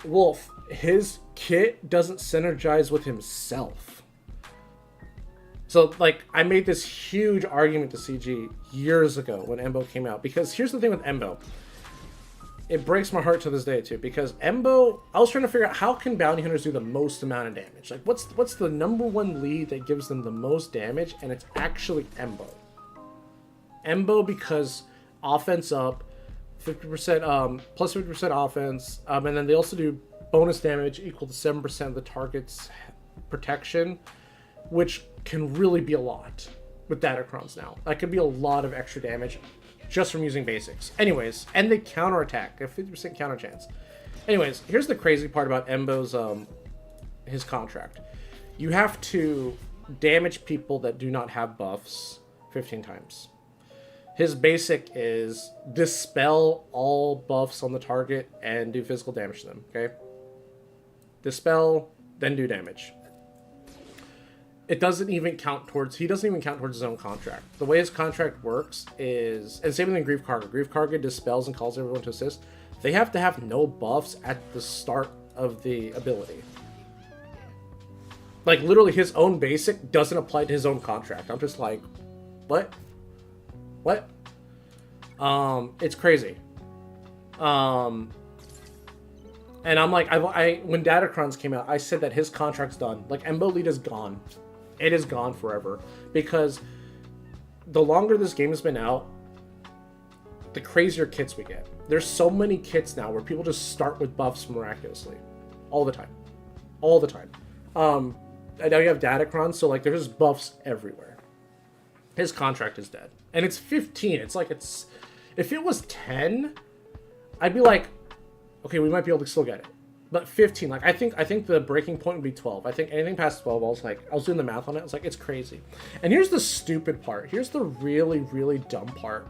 Wolf, his kit doesn't synergize with himself. So, like, I made this huge argument to CG years ago when Embo came out. Because here's the thing with Embo. it breaks my heart to this day too, because Embo, I was trying to figure out how can bounty hunters do the most amount of damage. Like, what's the number one lead that gives them the most damage, and it's actually Embo. Embo, because offense up, 50%, plus 50% offense, and then they also do bonus damage equal to 7% of the target's protection, which can really be a lot with Datacrons now. That could be a lot of extra damage just from using basics. Anyways, and they counterattack. They have 50% counter chance. Anyways, here's the crazy part about Embo's, his contract. You have to damage people that do not have buffs 15 times. His basic is dispel all buffs on the target and do physical damage to them, okay? Dispel, then do damage. It doesn't even count towards, he doesn't even count towards his own contract. The way his contract works is, and same with Grief Karga. Grief Karga dispels and calls everyone to assist. They have to have no buffs at the start of the ability. Like, literally, his own basic doesn't apply to his own contract. I'm just like, what? What? It's crazy. And I'm like, when Datacrons came out, I said that his contract's done. Like, Embo Lead is gone. It is gone forever. Because the longer this game has been out, the crazier kits we get. There's so many kits now where people just start with buffs miraculously. All the time. All the time. And now you have Datacrons, so like there's buffs everywhere. His contract is dead. And it's 15. It's like it's... If it was 10, I'd be like, okay, we might be able to still get it. But 15, like I think the breaking point would be 12. I think anything past 12, I was doing the math on it. I was like, it's crazy. And here's the stupid part. Here's the really, really dumb part.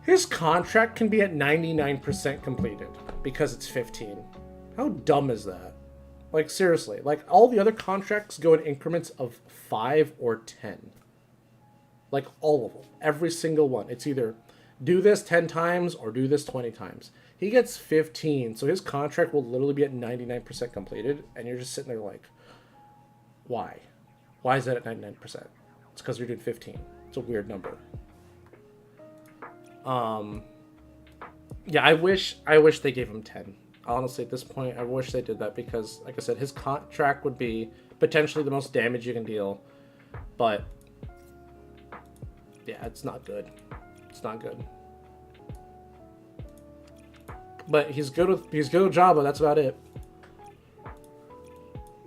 His contract can be at 99% completed because it's 15. How dumb is that? Like, seriously. Like, all the other contracts go in increments of 5 or 10. Like, all of them. Every single one. It's either do this 10 times or do this 20 times. He gets 15, so his contract will literally be at 99% completed, and you're just sitting there like, why? Why is that at 99%? It's because you're doing 15. It's a weird number. Yeah, I wish they gave him 10. Honestly, at this point, I wish they did that because, like I said, his contract would be potentially the most damage you can deal, but yeah, it's not good. It's not good. But he's good with Java. That's about it.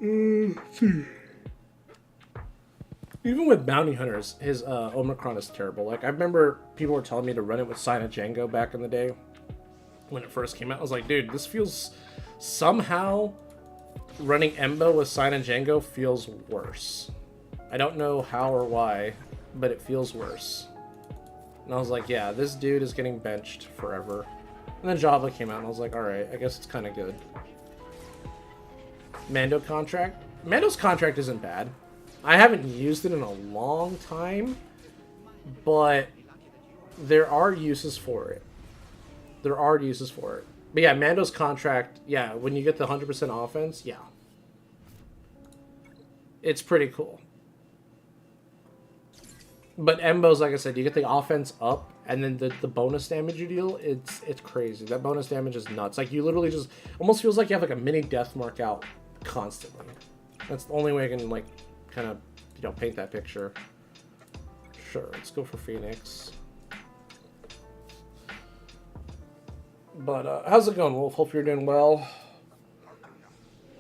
Even with bounty hunters, his Omicron is terrible. Like, I remember people were telling me to run it with Sign of Django back in the day when it first came out. I was like, dude, this feels somehow running Embo with Sign of Django feels worse. I don't know how or why, but it feels worse. And I was like, yeah, this dude is getting benched forever. And then Java came out, and I was like, alright, I guess it's kind of good. Mando contract? Mando's contract isn't bad. I haven't used it in a long time, but there are uses for it. There are uses for it. But yeah, Mando's contract, yeah, when you get the 100% offense, yeah. It's pretty cool. But Embo's, like I said, you get the offense up, and then the bonus damage you deal, it's crazy. That bonus damage is nuts. Like, you literally just, almost feels like you have like a mini death mark out constantly. That's the only way I can, like, kind of, you know, paint that picture. Sure, let's go for Phoenix. But, how's it going, Wolf? Hope you're doing well.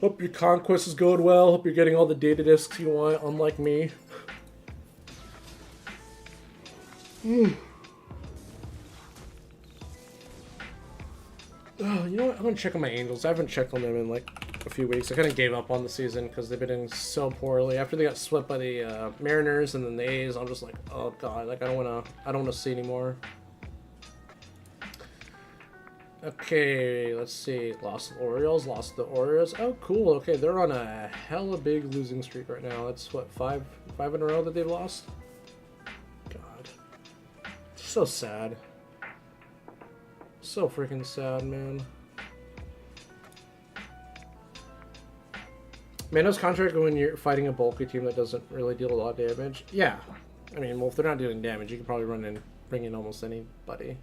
Hope your Conquest is going well. Hope you're getting all the data discs you want, unlike me. Oh, you know what? I'm gonna check on my Angels. I haven't checked on them in like a few weeks. I kind of gave up on the season because they've been doing so poorly. After they got swept by the Mariners and then the A's, I'm just like, oh god, like I don't wanna see anymore. Okay, let's see. Lost the Orioles. Lost the Orioles. Oh, cool. Okay, they're on a hella big losing streak right now. That's what, five in a row that they've lost. God, so sad. So freaking sad, man. Mando's contract when you're fighting a bulky team that doesn't really deal a lot of damage. Yeah, I mean, well, if they're not dealing damage, you can probably bring in almost anybody.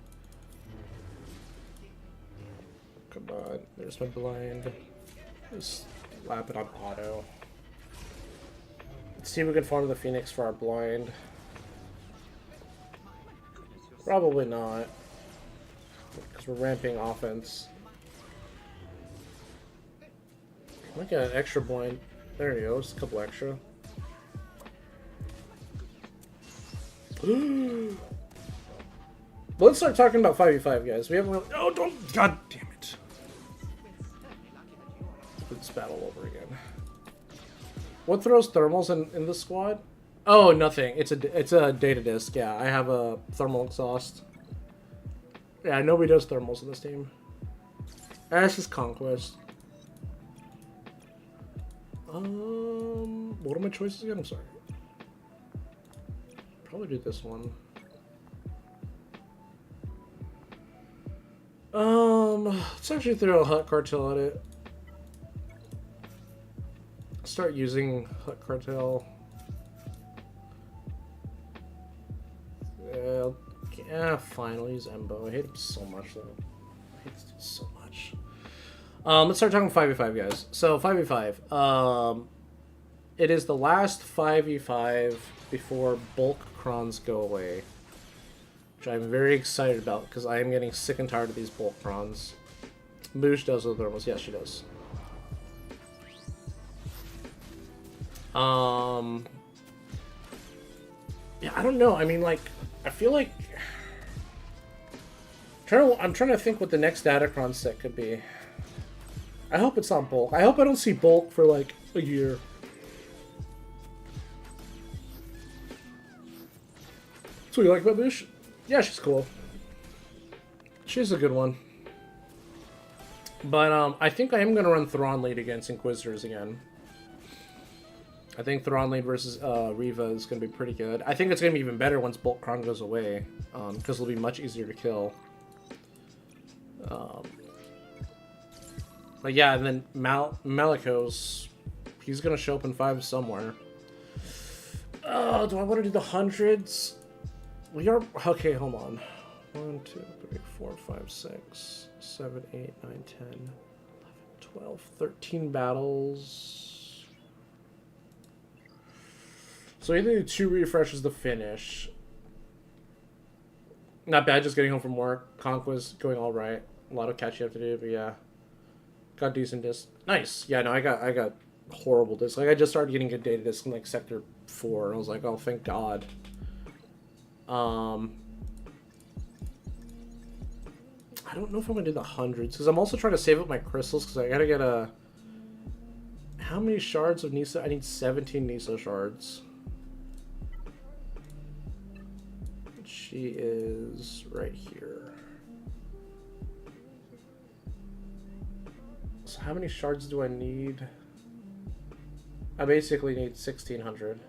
Come on, there's my blind. Just slap it on auto. Let's see if we can farm the Phoenix for our blind. Probably not. Because we're ramping offense. Might get an extra blind. There you go, just a couple extra. Let's start talking about 5v5, guys. We haven't really... Oh, don't... God damn it. Let's battle over again. What throws thermals in the squad? Oh, nothing. It's a data disk. Yeah, I have a thermal exhaust. Yeah, nobody does thermals in this team. That's just Conquest. What are my choices again? I'm sorry. Probably do this one. Let's actually throw a Hut Cartel at it. Start using Hut Cartel. Yeah, fine, I'll use Embo. I hate him so much, though. I hate this dude so much. Let's start talking 5v5, guys. So, 5v5. It is the last 5v5 before bulk crons go away. Which I'm very excited about, because I am getting sick and tired of these bulk crons. Moosh does with thermals. Yes, she does. Yeah, I don't know. I mean, like, I feel like... I'm trying to think what the next Datacron set could be. I hope it's not bulk. I hope I don't see bulk for, like, a year. So you like about Moosh? Yeah, she's cool. She's a good one. But, I think I am going to run Thrawn lead against Inquisitors again. I think Thrawn lead versus Riva is going to be pretty good. I think it's going to be even better once Bulk Kron goes away. Because it'll be much easier to kill. But yeah, and then Malikos, he's going to show up in 5 somewhere. Oh, do I want to do the hundreds? We are... Okay, hold on. 1, 2, 3, 4, 5, 6, 7, 8, 9, 10, 11, 12, 13 battles. So either do 2 refreshes to finish. Not bad, just getting home from work. Conquest going all right. A lot of catching up to do, but yeah. Got decent disc. Nice. Yeah, no, I got horrible disc. Like, I just started getting good data disc in, like, Sector 4, and I was like, oh, thank God. I don't know if I'm going to do the hundreds, because I'm also trying to save up my crystals, because I got to get a... How many shards of Nisa? I need 17 Nisa shards. She is right here. So how many shards do I need? I basically need 1,600.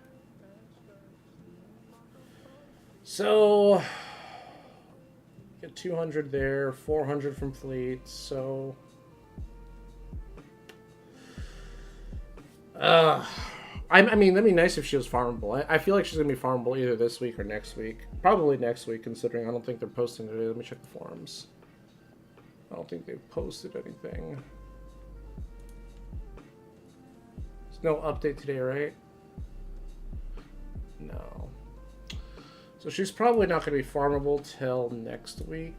So, get 200 there, 400 from fleet, so... I mean, that'd be nice if she was farmable. I feel like she's going to be farmable either this week or next week. Probably next week, considering I don't think they're posting today. Let me check the forums. I don't think they've posted anything. There's no update today, right? No. So she's probably not going to be farmable till next week.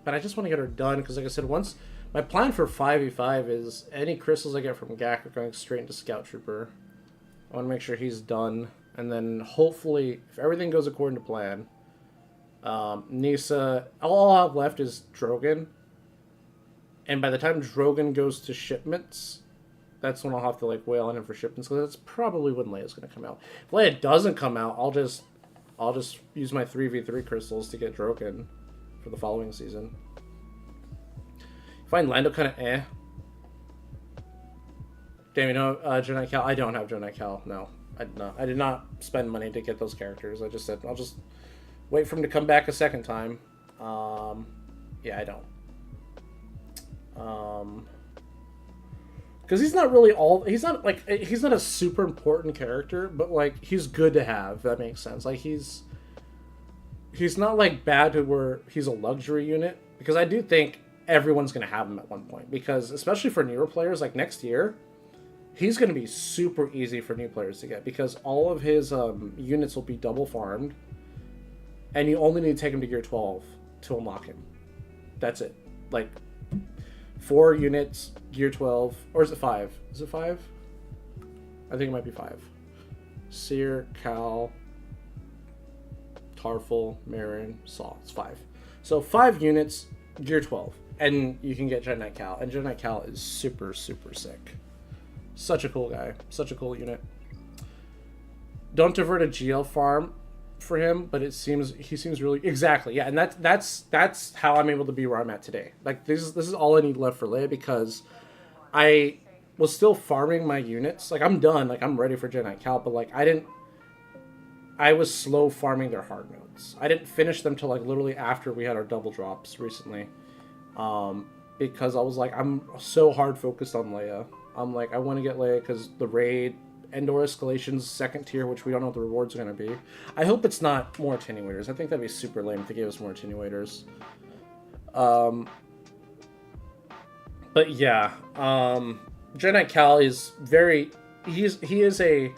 But I just want to get her done, because like I said, once... My plan for 5v5 is any crystals I get from Gak are going straight into Scout Trooper. I want to make sure he's done. And then hopefully, if everything goes according to plan, Nisa... All I'll have left is Drogon. And by the time Drogon goes to shipments, that's when I'll have to like wail on him for shipments, because that's probably when Leia's going to come out. If Leia doesn't come out, I'll just use my 3v3 crystals to get Drogon for the following season. Find Lando kind of eh. Damn, you know, Jedi Cal. I don't have Jedi Cal. No, I did not. I did not spend money to get those characters. I just said I'll just wait for him to come back a second time. Yeah, I don't. Because he's not really all. He's not like he's not a super important character, but like he's good to have. If that makes sense. Like he's not like bad to where he's a luxury unit, because I do think everyone's going to have him at one point, because especially for newer players, like next year, he's going to be super easy for new players to get, because all of his units will be double farmed, and you only need to take him to gear 12 to unlock him. That's it. Like, 4 units, gear 12, or is it 5? Is it 5? I think it might be 5. Seer, Cal, Tarful, Marin, Saul. It's 5. So 5 units, gear 12. And you can get Jedi Knight Cal. And Jedi Knight Cal is super, super sick. Such a cool guy. Such a cool unit. Don't divert a GL farm for him, but he seems really... Exactly, yeah. And that's how I'm able to be where I'm at today. Like, this is all I need left for Leia, because I was still farming my units. Like, I'm done. Like, I'm ready for Jedi Knight Cal, but, like, I was slow farming their hard nodes. I didn't finish them till, like, literally after we had our double drops recently. Because I was like, I'm so hard focused on Leia. I'm like, I want to get Leia because the raid, Endor Escalation's 2nd tier, which we don't know what the rewards are going to be. I hope it's not more attenuators. I think that'd be super lame if they gave us more attenuators. But yeah, Jedi Knight Cal is very... He is a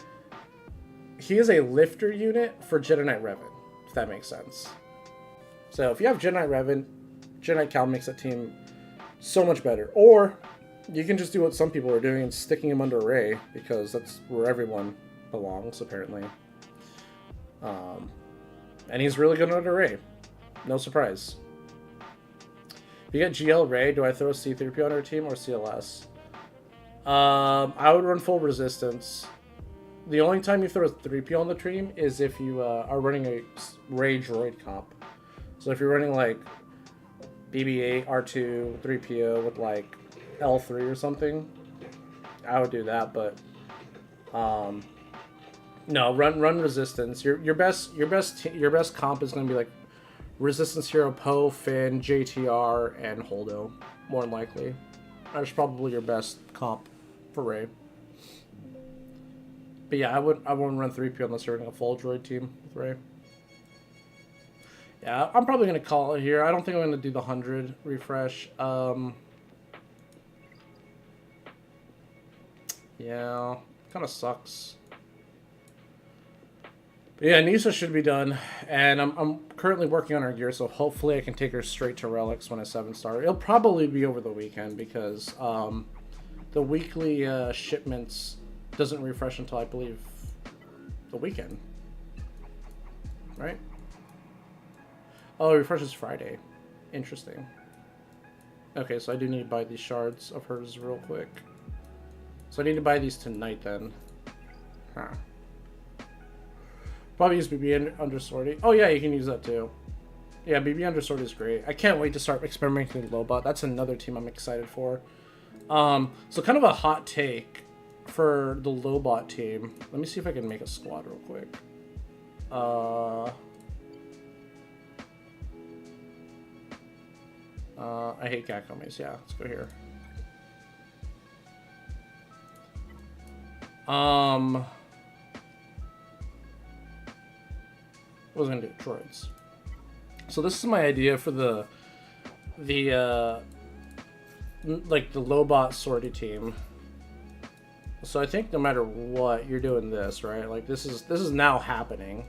lifter unit for Jedi Knight Revan, if that makes sense. So if you have Jedi Knight Revan, Jedi Knight Cal makes that team so much better. Or you can just do what some people are doing and sticking him under Rey, because that's where everyone belongs, apparently. And he's really good under Rey. No surprise. If you get GL Rey, do I throw C-3PO on our team or CLS? I would run full resistance. The only time you throw a 3PO on the team is if you are running a Rey droid comp. So if you're running like BB-8, R2, 3PO with like L3 or something, I would do that. But no, run resistance. Your best comp is going to be like Resistance Hero Poe, Finn, JTR, and Holdo, more than likely. That's probably your best comp for Rey. But yeah, I wouldn't run 3PO unless you're running a full droid team with Rey. Yeah, I'm probably going to call it here. I don't think I'm going to do the 100 refresh. Yeah, kind of sucks. But yeah, Nisa should be done. And I'm currently working on her gear, so hopefully I can take her straight to Relics when I 7-star. It'll probably be over the weekend, because the weekly shipments doesn't refresh until, I believe, the weekend. Right? Oh, it refreshes Friday. Interesting. Okay, so I do need to buy these shards of hers real quick. So I need to buy these tonight then. Huh. Probably use BB under sortie. Oh yeah, you can use that too. Yeah, BB under sortie is great. I can't wait to start experimenting with Lobot. That's another team I'm excited for. So kind of a hot take for the Lobot team. Let me see if I can make a squad real quick. I hate Gakkomes. Yeah, let's go here. What was I gonna do? Droids. So this is my idea for the Lobot sortie team. So I think no matter what, you're doing this, right? Like this is now happening.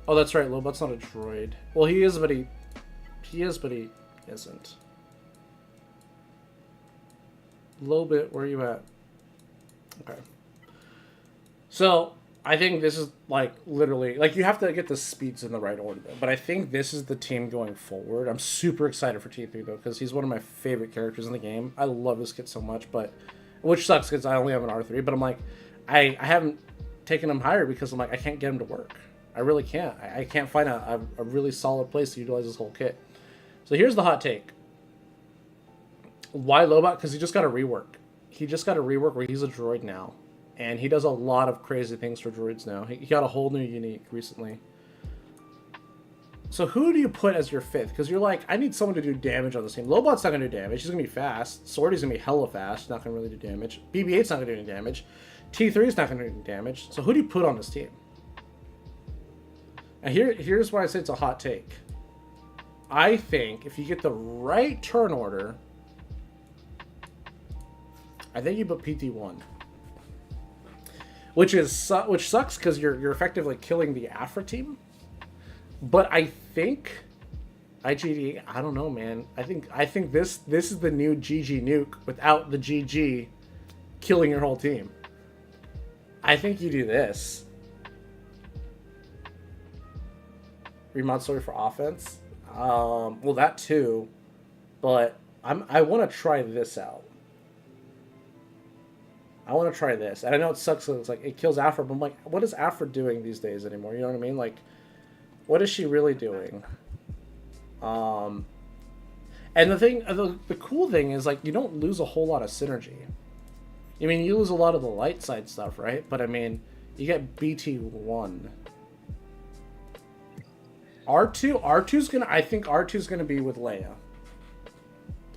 Oh, that's right. Lobot's not a droid. Well, he is, but he isn't. Lobit, where are you at? Okay. So I think this is like literally like you have to get the speeds in the right order though. But I think this is the team going forward. I'm super excited for T3 though, because he's one of my favorite characters in the game. I love this kid so much, but which sucks because I only have an R3. But I'm like, I haven't taken him higher because I'm like I can't get him to work. I really can't. I can't find a really solid place to utilize this whole kit. So here's the hot take. Why Lobot? Because he just got a rework. He just got a rework where he's a droid now. And he does a lot of crazy things for droids now. He got a whole new unique recently. So who do you put as your 5th? Because you're like, I need someone to do damage on this team. Lobot's not going to do damage. He's going to be fast. Sortie's going to be hella fast. Not going to really do damage. BB-8's not going to do any damage. T3's not going to do any damage. So who do you put on this team? And here's why I say it's a hot take. I think if you get the right turn order, I think you put PT1. Which sucks because you're effectively killing the Afra team. But I think IGD, I don't know, man. I think this is the new GG nuke without the GG killing your whole team. I think you do this. Remod story for offense. Well, that too, but I want to try this out. I want to try this, and I know it sucks. It's like it kills Afra, but I'm like, what is Afra doing these days anymore? You know what I mean? Like, what is she really doing? And the cool thing is like you don't lose a whole lot of synergy. I mean, you lose a lot of the light side stuff, right? But I mean, you get BT1. R2's gonna. I think R2's gonna be with Leia.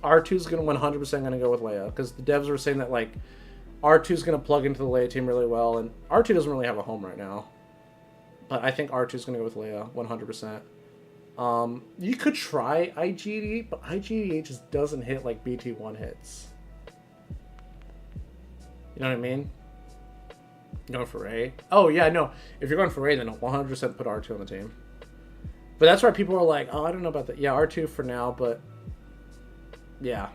R2's gonna 100% gonna go with Leia because the devs were saying that like R2's gonna plug into the Leia team really well, and R2 doesn't really have a home right now. But I think R2's gonna go with Leia 100%. You could try IGD, but IGD just doesn't hit like BT1 hits. You know what I mean? Going for Rey? Oh yeah, no. If you're going for Rey, then 100% put R2 on the team. But that's why people are like, oh, I don't know about that. Yeah, R2 for now, but yeah.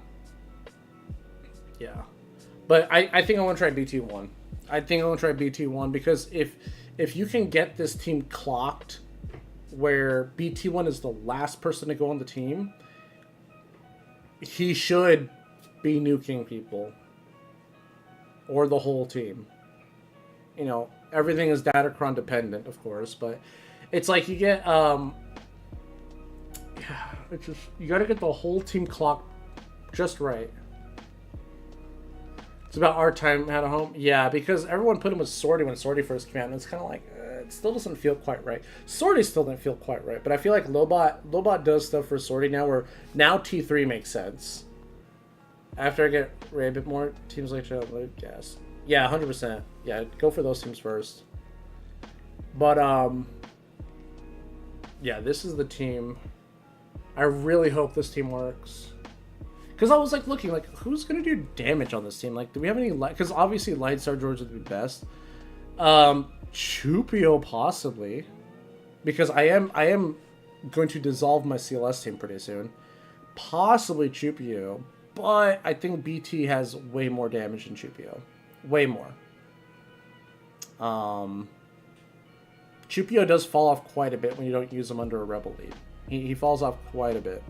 Yeah. But I think I want to try BT1. I think I want to try BT1 because if you can get this team clocked where BT1 is the last person to go on the team, he should be nuking people. Or the whole team. You know, everything is Datacron dependent, of course, but it's like you get it's just you gotta get the whole team clocked just right. It's about our time at home. Yeah, because everyone put him with Sortie when Sortie first came out, and it's kind of like, it still doesn't feel quite right. Sortie still didn't feel quite right, but I feel like Lobot does stuff for Sortie now where now T3 makes sense. After I get Rey a bit more, teams like Luke, yes. Yeah, 100%. Yeah, go for those teams first. But, yeah, this is the team. I really hope this team works. Because I was, like, looking, like, who's going to do damage on this team? Like, do we have any light? Because obviously Light Star George would be best. Chupio possibly. Because I am going to dissolve my CLS team pretty soon. Possibly Chupio. But I think BT has way more damage than Chupio. Way more. Chupio does fall off quite a bit when you don't use him under a Rebel lead. He falls off quite a bit.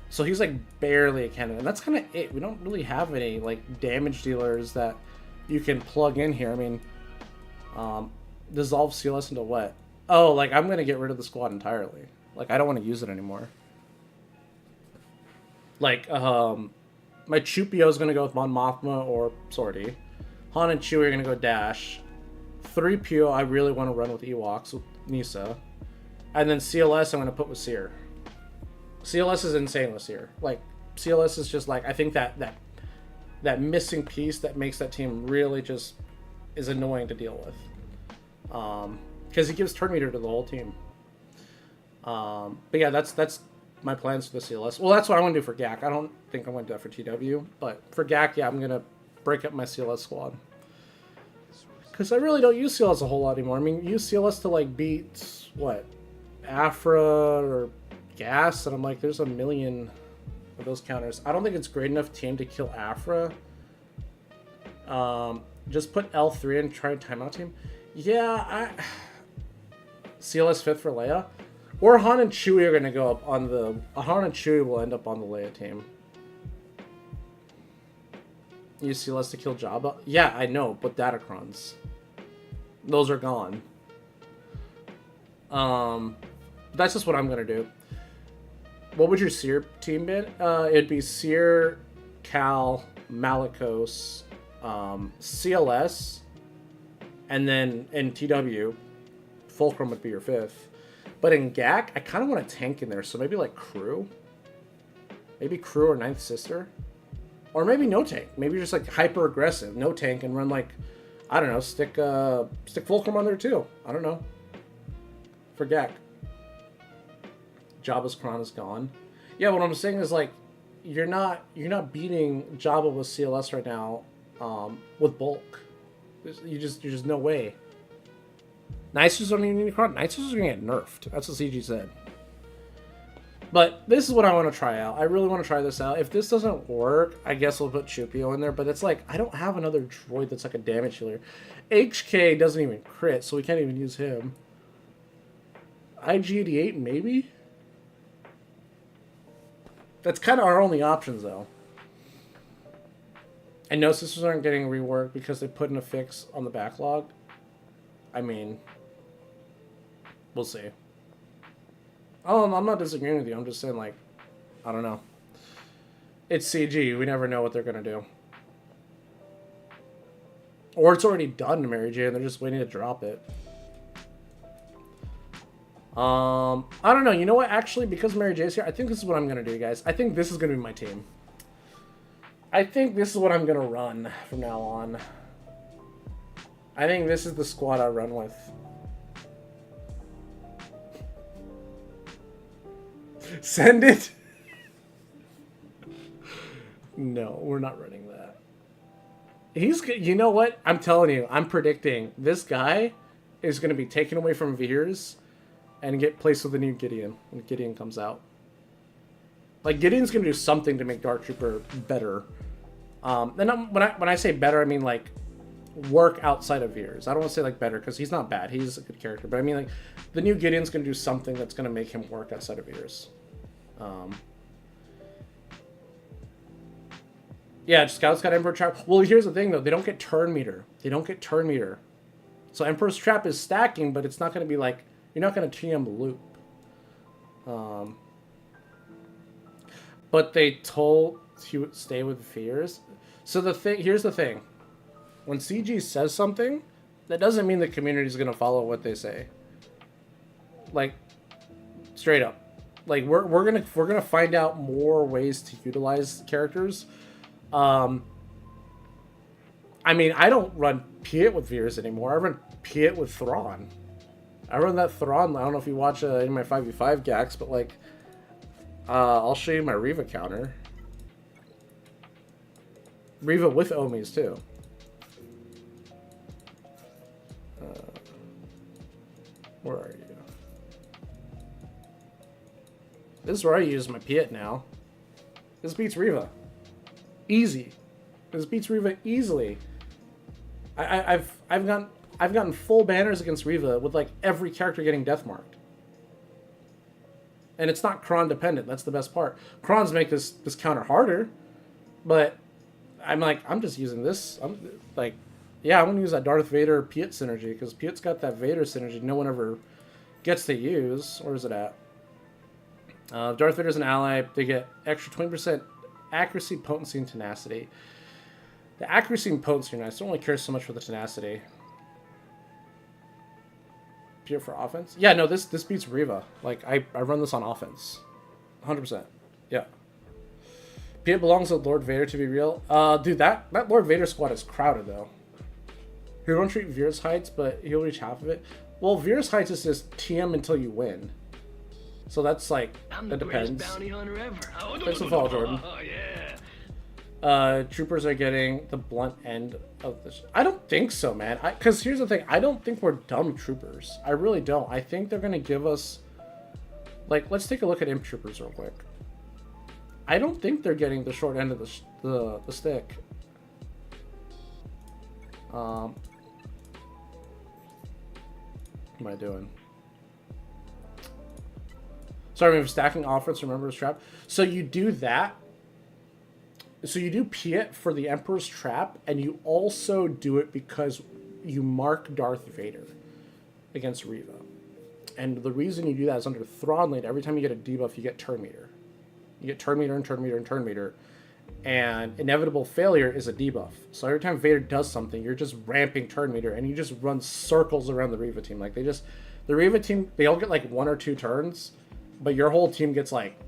So he's like barely a candidate. And that's kind of it. We don't really have any like damage dealers that you can plug in here. I mean, dissolve CLS into what? Oh, like I'm going to get rid of the squad entirely. Like I don't want to use it anymore. Like, my Chupio is going to go with Mon Mothma or Sortie. Han and Chewie are going to go Dash. 3PO, I really want to run with Ewoks with Nisa. And then CLS, I'm going to put with Seer. CLS is insane with Seer. Like, CLS is just like, I think that missing piece that makes that team really just is annoying to deal with. Because he gives turn meter to the whole team. But yeah, that's my plans for the CLS. Well, that's what I want to do for GAC. I don't think I'm going to do that for TW. But for GAC, yeah, I'm going to break up my CLS squad. Because I really don't use CLS a whole lot anymore. I mean, use CLS to, like, beat, what? Afra or Gas. And I'm like, there's a million of those counters. I don't think it's great enough team to kill Afra. Just put L3 and try a timeout team. Yeah, CLS 5th for Leia. Or Han and Chewie are going to go up on the... Han and Chewie will end up on the Leia team. Use CLS to kill Jabba? Yeah, I know, but Datacrons. Those are gone. That's just what I'm going to do. What would your Seer team be? It'd be Seer, Cal, Malicos, CLS, and then in TW, Fulcrum would be your 5th. But in GAC, I kind of want a tank in there, so maybe like Crew. Maybe Crew or Ninth Sister. Or maybe no tank. Maybe just like hyper aggressive, no tank, and run like, I don't know, stick Fulcrum on there too. I don't know. For GAC. Jabba's Quran is gone. Yeah, what I'm saying is like, you're not beating Jabba with CLS right now, with bulk. There's just no way. Night Sisters don't even need Quran. Night Sisters are gonna get nerfed. That's what CG said. But this is what I want to try out. I really want to try this out. If this doesn't work, I guess we'll put Chupio in there. But it's like, I don't have another droid that's like a damage healer. HK doesn't even crit, so we can't even use him. IG-88, maybe? That's kind of our only options, though. And no, Sisters aren't getting reworked because they put in a fix on the backlog. I mean, we'll see. Oh, I'm not disagreeing with you. I'm just saying, like, I don't know. It's CG. We never know what they're going to do. Or it's already done to Mary J, and they're just waiting to drop it. I don't know. You know what? Actually, because Mary J's here, I think this is what I'm going to do, guys. I think this is going to be my team. I think this is what I'm going to run from now on. I think this is the squad I run with. Send it? No, we're not running that. You know what? I'm telling you, I'm predicting this guy is going to be taken away from Veers and get placed with a new Gideon when Gideon comes out. Like, Gideon's going to do something to make Dark Trooper better. And when I say better, I mean, like, work outside of Veers. I don't want to say, like, better, because he's not bad. He's a good character. But I mean, like, the new Gideon's going to do something that's going to make him work outside of Veers. Yeah, Scout's got Emperor Trap. Well, here's the thing, though. They don't get turn meter. They don't get turn meter. So Emperor's Trap is stacking, but it's not going to be like... You're not going to TM loop. But they told he would stay with Fears. So here's the thing. When CG says something, that doesn't mean the community is going to follow what they say. Like, straight up. Like, we're gonna find out more ways to utilize characters. I mean, I don't run Piet with Veers anymore. I run Piet with Thrawn. I run that Thrawn. I don't know if you watch in my 5v5 gax, but like, I'll show you my Reva counter. Reva with Omis too. Where are you? This is where I use my Piet now. This beats Reva. Easy. This beats Reva easily. I've gotten full banners against Reva with like every character getting death marked. And it's not Kron dependent. That's the best part. Krons make this counter harder, but I'm just using this. I'm like, yeah, I'm gonna use that Darth Vader Piet synergy because Piet's got that Vader synergy no one ever gets to use. Where is it at? Darth Vader's an ally. They get extra 20% accuracy, potency, and tenacity. The accuracy and potency are nice. I don't really care so much for the tenacity. Pure for offense? Yeah, no, this beats Reva. Like, I run this on offense. 100%. Yeah. Piet belongs to Lord Vader, to be real. Dude, that Lord Vader squad is crowded, though. He won't treat Veer's Heights, but he'll reach half of it. Well, Veer's Heights is just TM until you win. So that's like, that depends. Thanks for the follow, Jordan. Oh, yeah. Troopers are getting the blunt end of this. I don't think so, man. Because here's the thing. I don't think we're dumb troopers. I really don't. I think they're going to give us... Like, let's take a look at Imp Troopers real quick. I don't think they're getting the short end of the stick. What am I doing? Sorry, I'm stacking offense. Remember his trap. So you do that. So you do Piet for the Emperor's Trap, and you also do it because you mark Darth Vader against Reva. And the reason you do that is under Thrawn Lane, every time you get a debuff, you get turn meter. You get turn meter and turn meter and turn meter. And inevitable failure is a debuff. So every time Vader does something, you're just ramping turn meter, and you just run circles around the Reva team. Like, the Reva team, they all get like 1 or 2 turns, but your whole team gets like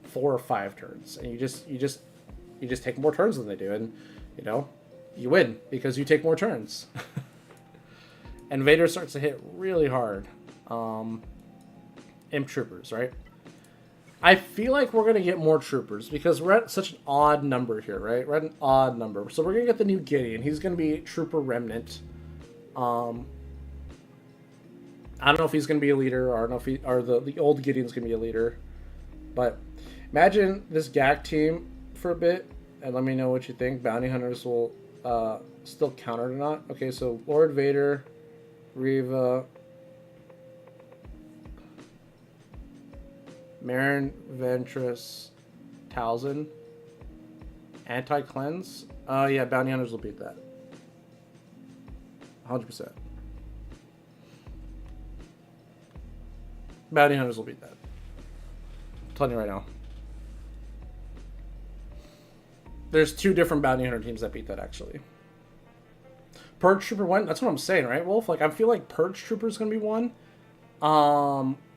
4 or 5 turns. And you just take more turns than they do, and you know, you win because you take more turns. And Vader starts to hit really hard. Imp Troopers, right? I feel like we're gonna get more troopers because we're at such an odd number here, right? We're at an odd number, so we're gonna get the new Gideon. He's gonna be Trooper Remnant. I don't know if he's gonna be a leader, or I don't know if the old Gideon's gonna be a leader. But imagine this GAC team for a bit, and let me know what you think. Bounty hunters will still count or not. Okay, so Lord Vader, Reva, Marin, Ventress, Talzin, Anti-Cleanse. Yeah, Bounty Hunters will beat that. 100%. Bounty Hunters will beat that. I'm telling you right now. There's 2 different Bounty Hunter teams that beat that, actually. Purge Trooper 1, that's what I'm saying, right, Wolf? Like, I feel like Purge Trooper is going to be 1.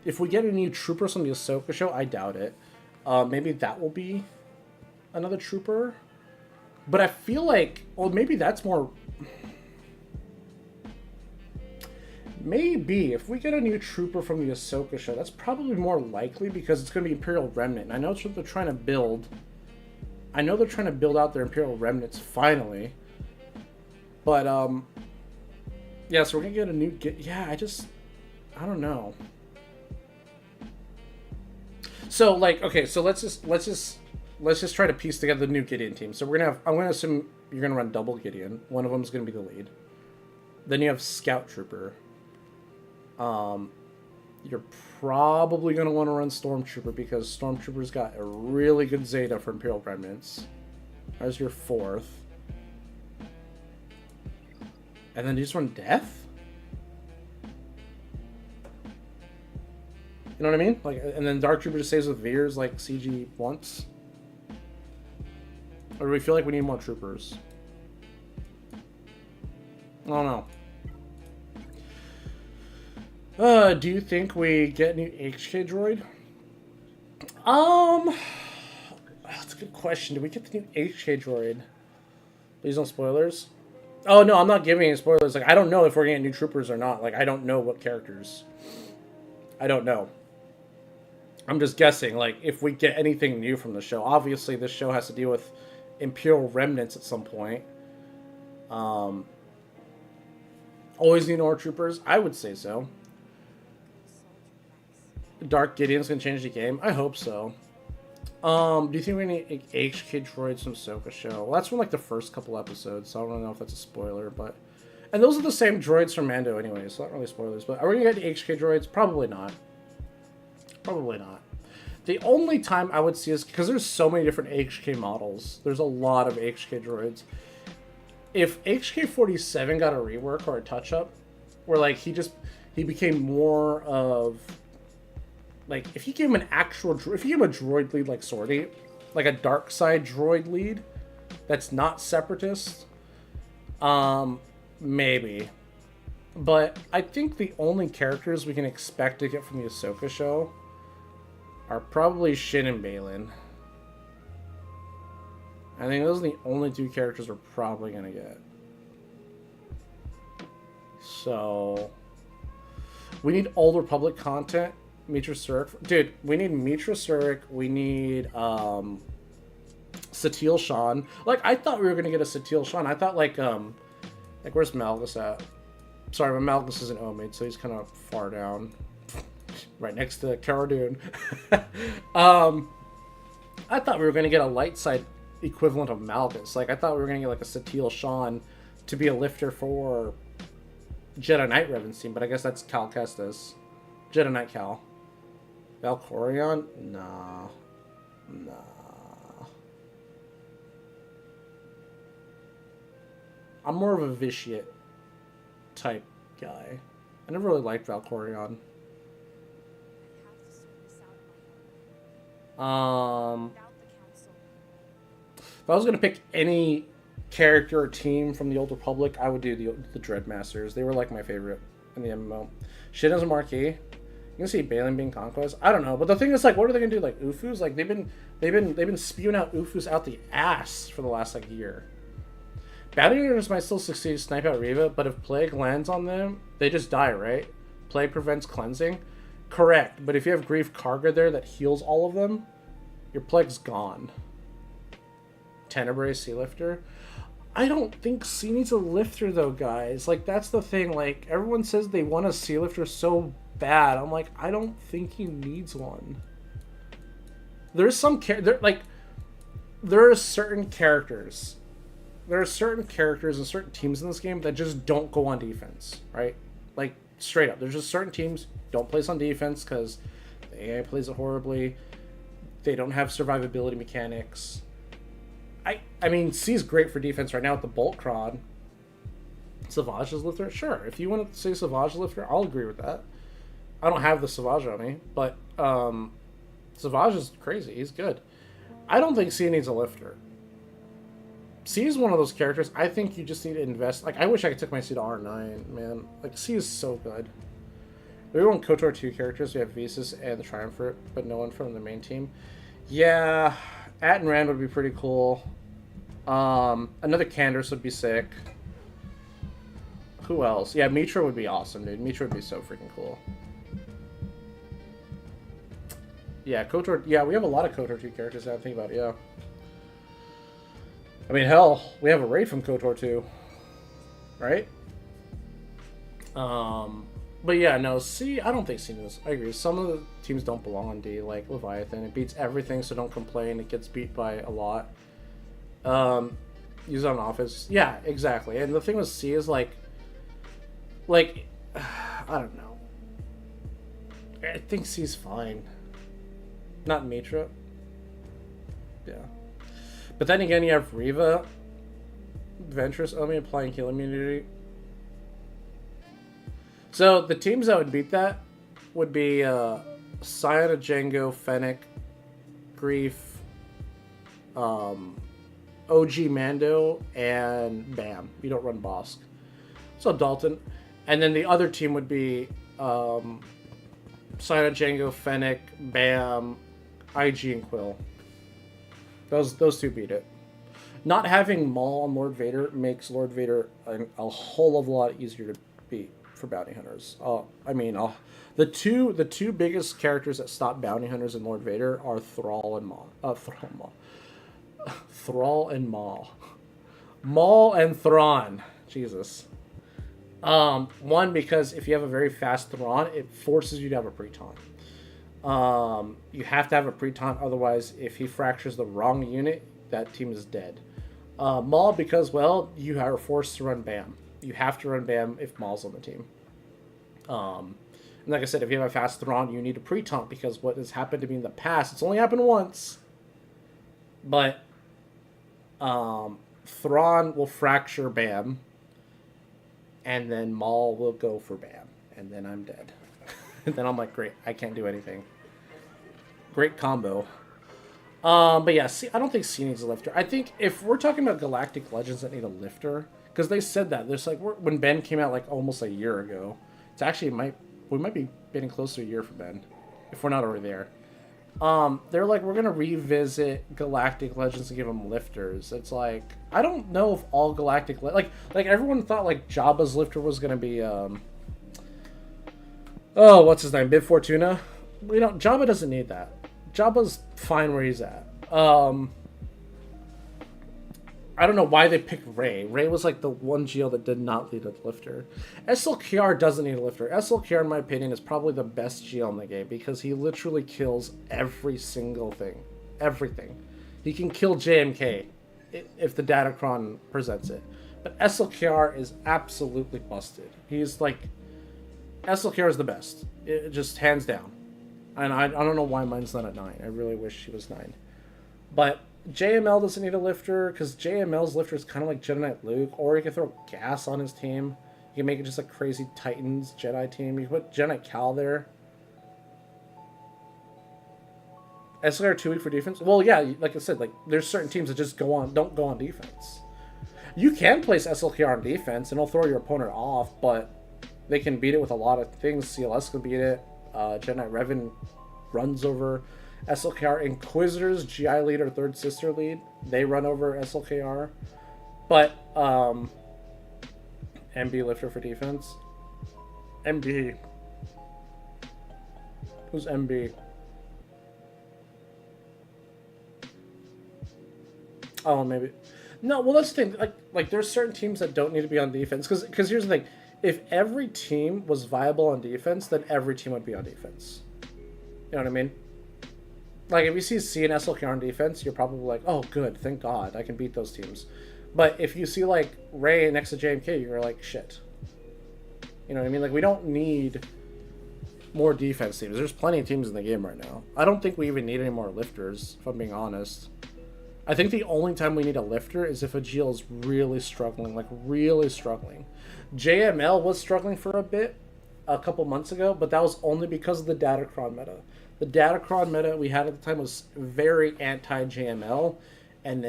If we get any troopers from the Ahsoka show, I doubt it. Maybe that will be another trooper. But I feel like, well, maybe that's more... Maybe, if we get a new trooper from the Ahsoka show, that's probably more likely because it's going to be Imperial Remnant. And I know it's what they're trying to build. I know they're trying to build out their Imperial Remnants finally. But, yeah, so we're going to get a new... Yeah, I don't know. So, like, okay, so let's just try to piece together the new Gideon team. So I'm gonna assume you're gonna run double Gideon. One of them is gonna be the lead. Then you have Scout Trooper. You're probably gonna want to run Stormtrooper because Stormtrooper's got a really good Zeta for Imperial Remnants. There's your 4th. And then you just run Death? You know what I mean? Like, and then Dark Trooper just stays with Veers like CG wants? Or do we feel like we need more troopers? I don't know. Do you think we get a new HK droid? That's a good question. Do we get the new HK droid? Please no spoilers. Oh no, I'm not giving any spoilers. Like, I don't know if we're getting new troopers or not. Like, I don't know what characters. I don't know. I'm just guessing, like, if we get anything new from the show. Obviously, this show has to deal with Imperial Remnants at some point. Always need more troopers? I would say so. Dark Gideon's gonna change the game? I hope so. Do you think we need HK droids from Ahsoka show? Well, that's from, like, the first couple episodes, so I don't know if that's a spoiler, but... And those are the same droids from Mando anyway, so not really spoilers. But are we gonna get HK droids? Probably not. Probably not. The only time I would see is because there's so many different HK models. There's a lot of HK droids. If HK-47 got a rework or a touch-up, where like he became more of like if you gave him an actual if you gave him a droid lead like Sortie, like a dark side droid lead that's not separatist, maybe. But I think the only characters we can expect to get from the Ahsoka show are probably Shin and Balin. I think those are the only 2 characters we're probably going to get. So, we need Old Republic content. Mitra Surik. Dude, we need Mitra Surik. We need Satele Shan. Like, I thought we were going to get a Satele Shan. I thought, like, where's Malgus at? Sorry, but Malgus is an Omid, so he's kind of far down. Right next to Cara Dune. I thought we were going to get a light side equivalent of Malgus. Like, I thought we were going to get, like, a Satele Shan to be a lifter for Jedi Knight Revan's team, but I guess that's Cal Kestis. Jedi Knight Cal. Valkorion? Nah. I'm more of a Vitiate type guy. I never really liked Valkorion. If I was going to pick any character or team from the Old Republic, I would do the Dreadmasters. They were like my favorite in the MMO. Shit as a marquee. You can see Balin being Conquest. I don't know, but the thing is, like, what are they gonna do? Like Ufus? Like they've been spewing out Ufus out the ass for the last like year. Bounty Hunters might still succeed to snipe out Reva, but if Plague lands on them, they just die, right? Plague prevents cleansing. Correct, but if you have Grief Karga there that heals all of them, your Plague's gone. Tenebrae Sea Lifter. I don't think C needs a lifter though, guys. Like, that's the thing. Like, everyone says they want a Sea Lifter so bad. I'm like, I don't think he needs one. There's some there are certain characters. There are certain characters and certain teams in this game that just don't go on defense, right? Like, straight up. There's just certain teams don't place on defense because the AI plays it horribly. They don't have survivability mechanics. I mean, C's great for defense right now with the Bolt Cron. Savage's Lifter? Sure. If you want to say Savage Lifter, I'll agree with that. I don't have the Savage on me, but Savage is crazy. He's good. I don't think C needs a lifter. C is one of those characters. I think you just need to invest. Like, I wish I could take my C to R9, man. Like, C is so good. We want KOTOR 2 characters. We have Visas and the Triumvirate, but no one from the main team. Yeah, At and Rand would be pretty cool. Another Candace would be sick. Who else? Yeah, Mitra would be awesome, dude. Mitra would be so freaking cool. Yeah, KOTOR. Yeah, we have a lot of KOTOR 2 characters now. Think about it, yeah. I mean, hell, we have a raid from KOTOR 2. Right? But yeah, no, C, I don't think C knows. I agree. Some of the teams don't belong on D, like Leviathan. It beats everything, so don't complain. It gets beat by a lot. Use it on offense. Yeah, exactly. And the thing with C is like, I don't know. I think C's fine. Not Mitra. Yeah. But then again, you have Riva, Ventress, Omi applying heal immunity. So the teams that would beat that would be Scion of Django, Fennec, Grief, OG Mando, and Bam. You don't run Bosk. So Dalton. And then the other team would be Scion of Django, Fennec, Bam, IG, and Quill. Those two beat it. Not having Maul on Lord Vader makes Lord Vader a whole of a lot easier to beat for bounty hunters. The two biggest characters that stop bounty hunters in Lord Vader are Thrall and Maul. Thrall and Maul. Maul and Thrawn. Jesus. One, because if you have a very fast Thrawn, it forces you to have a pre-taunt. You have to have a pre-taunt, otherwise, if he fractures the wrong unit, that team is dead. Maul, because, well, you are forced to run Bam. You have to run Bam if Maul's on the team. And like I said, if you have a fast Thrawn, you need a pre-taunt, because what has happened to me in the past, it's only happened once, but Thrawn will fracture Bam, and then Maul will go for Bam, and then I'm dead. And then I'm like, great, I can't do anything. Great combo. But yeah, I don't think C needs a lifter. I think if we're talking about Galactic Legends that need a lifter, because they said that, there's like, when Ben came out like almost a year ago, it's actually we might be getting close to a year for Ben, if we're not already there. They're like, we're gonna revisit Galactic Legends and give them lifters. It's like, I don't know if all Galactic like everyone thought like Jabba's lifter was gonna be what's his name, Bib Fortuna. You know, Jabba doesn't need that. Jabba's fine where he's at. I don't know why they picked Rey. Rey was like the one GL that did not need a lifter. SLKR doesn't need a lifter. SLKR, in my opinion, is probably the best GL in the game because he literally kills every single thing. Everything. He can kill JMK if the Datacron presents it. But SLKR is absolutely busted. He's like... SLKR is the best. It just hands down. And I don't know why mine's not at 9. I really wish he was 9. But JML doesn't need a lifter, because JML's lifter is kind of like Jedi Knight Luke, or you can throw gas on his team. You can make it just a crazy Titans Jedi team. You can put Jedi Knight Cal there. SLKR 2 weak for defense? Well, yeah, like I said, like there's certain teams that just don't go on defense. You can place SLKR on defense, and it'll throw your opponent off, but they can beat it with a lot of things. CLS can beat it. Jedi Knight Revan runs over SLKR. Inquisitors, GI lead or third sister lead, they run over SLKR. But MB lifter for defense. MB. Who's MB? Oh, maybe. No, well, that's the thing. Like there's certain teams that don't need to be on defense. Because here's the thing. If every team was viable on defense, then every team would be on defense. You know what I mean? Like, if you see C and SLK on defense, you're probably like, oh, good, thank God, I can beat those teams. But if you see, like, Ray next to JMK, you're like, shit. You know what I mean? Like, we don't need more defense teams. There's plenty of teams in the game right now. I don't think we even need any more lifters, if I'm being honest. I think the only time we need a lifter is if a GL is really struggling, like, really struggling. JML was struggling for a bit a couple months ago, but that was only because of the Datacron meta. The Datacron meta we had at the time was very anti-JML, and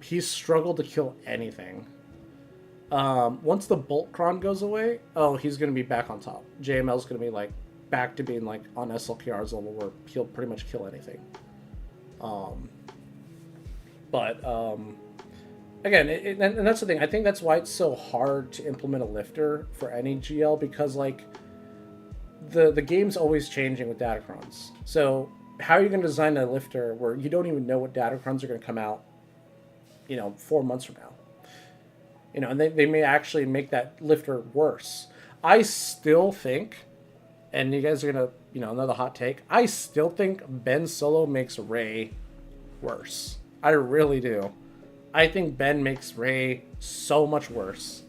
he struggled to kill anything. Once the Boltcron goes away, oh, he's going to be back on top. JML's going to be like back to being like on SLKR's level where he'll pretty much kill anything. Again, and that's the thing. I think that's why it's so hard to implement a lifter for any GL, because like the game's always changing with Datacrons. So how are you going to design a lifter where you don't even know what Datacrons are going to come out, 4 months from now? And they may actually make that lifter worse. I still think, and you guys are going to, another hot take, I still think Ben Solo makes Ray worse. I really do. I think Ben makes Ray so much worse.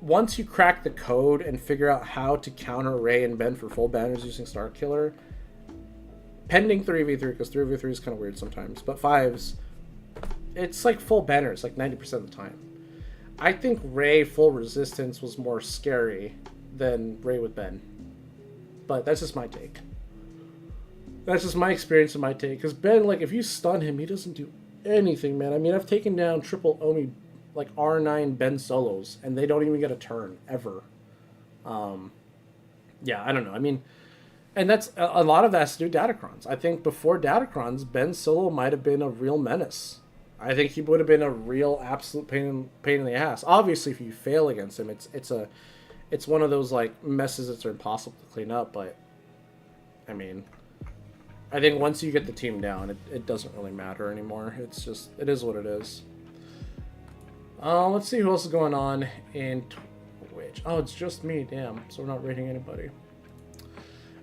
Once you crack the code and figure out how to counter Ray and Ben for full banners using Star Killer, pending 3v3, because 3v3 is kind of weird sometimes, but 5s, it's like full banners, like 90% of the time. I think Ray full resistance was more scary than Ray with Ben. But that's just my take. That's just my experience and my take. Because Ben, like, if you stun him, he doesn't do anything, man. I mean, I've taken down triple Omi, like, R9 Ben solos, and they don't even get a turn, ever. Yeah, I don't know. I mean, and that's, a lot of that has to do with Datacrons. I think before Datacrons, Ben Solo might have been a real menace. I think he would have been a real absolute pain in the ass. Obviously, if you fail against him, it's one of those, like, messes that are impossible to clean up, but, I mean, I think once you get the team down, it doesn't really matter anymore. It's just, it is what it is. Let's see who else is going on in Twitch. Oh, it's just me, damn. So we're not rating anybody.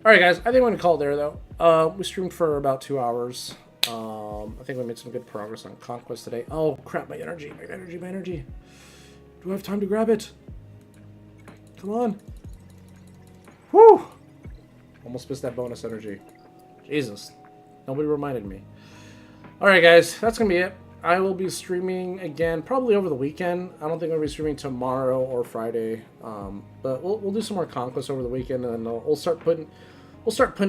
Alright, guys, I think I'm going to call it there, though. We streamed for about 2 hours. I think we made some good progress on Conquest today. Oh, crap, my energy. Do I have time to grab it? Come on. Whew! Almost missed that bonus energy. Jesus. Nobody reminded me. Alright, guys, that's going to be it. I will be streaming again, probably over the weekend. I don't think I'll be streaming tomorrow or Friday. But we'll do some more Conquest over the weekend, and then we'll start putting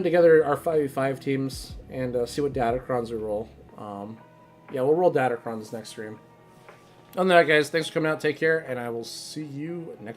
together our 5v5 teams and see what Datacrons we roll. Yeah, we'll roll Datacrons next stream. Other than that, guys, thanks for coming out. Take care, and I will see you next time.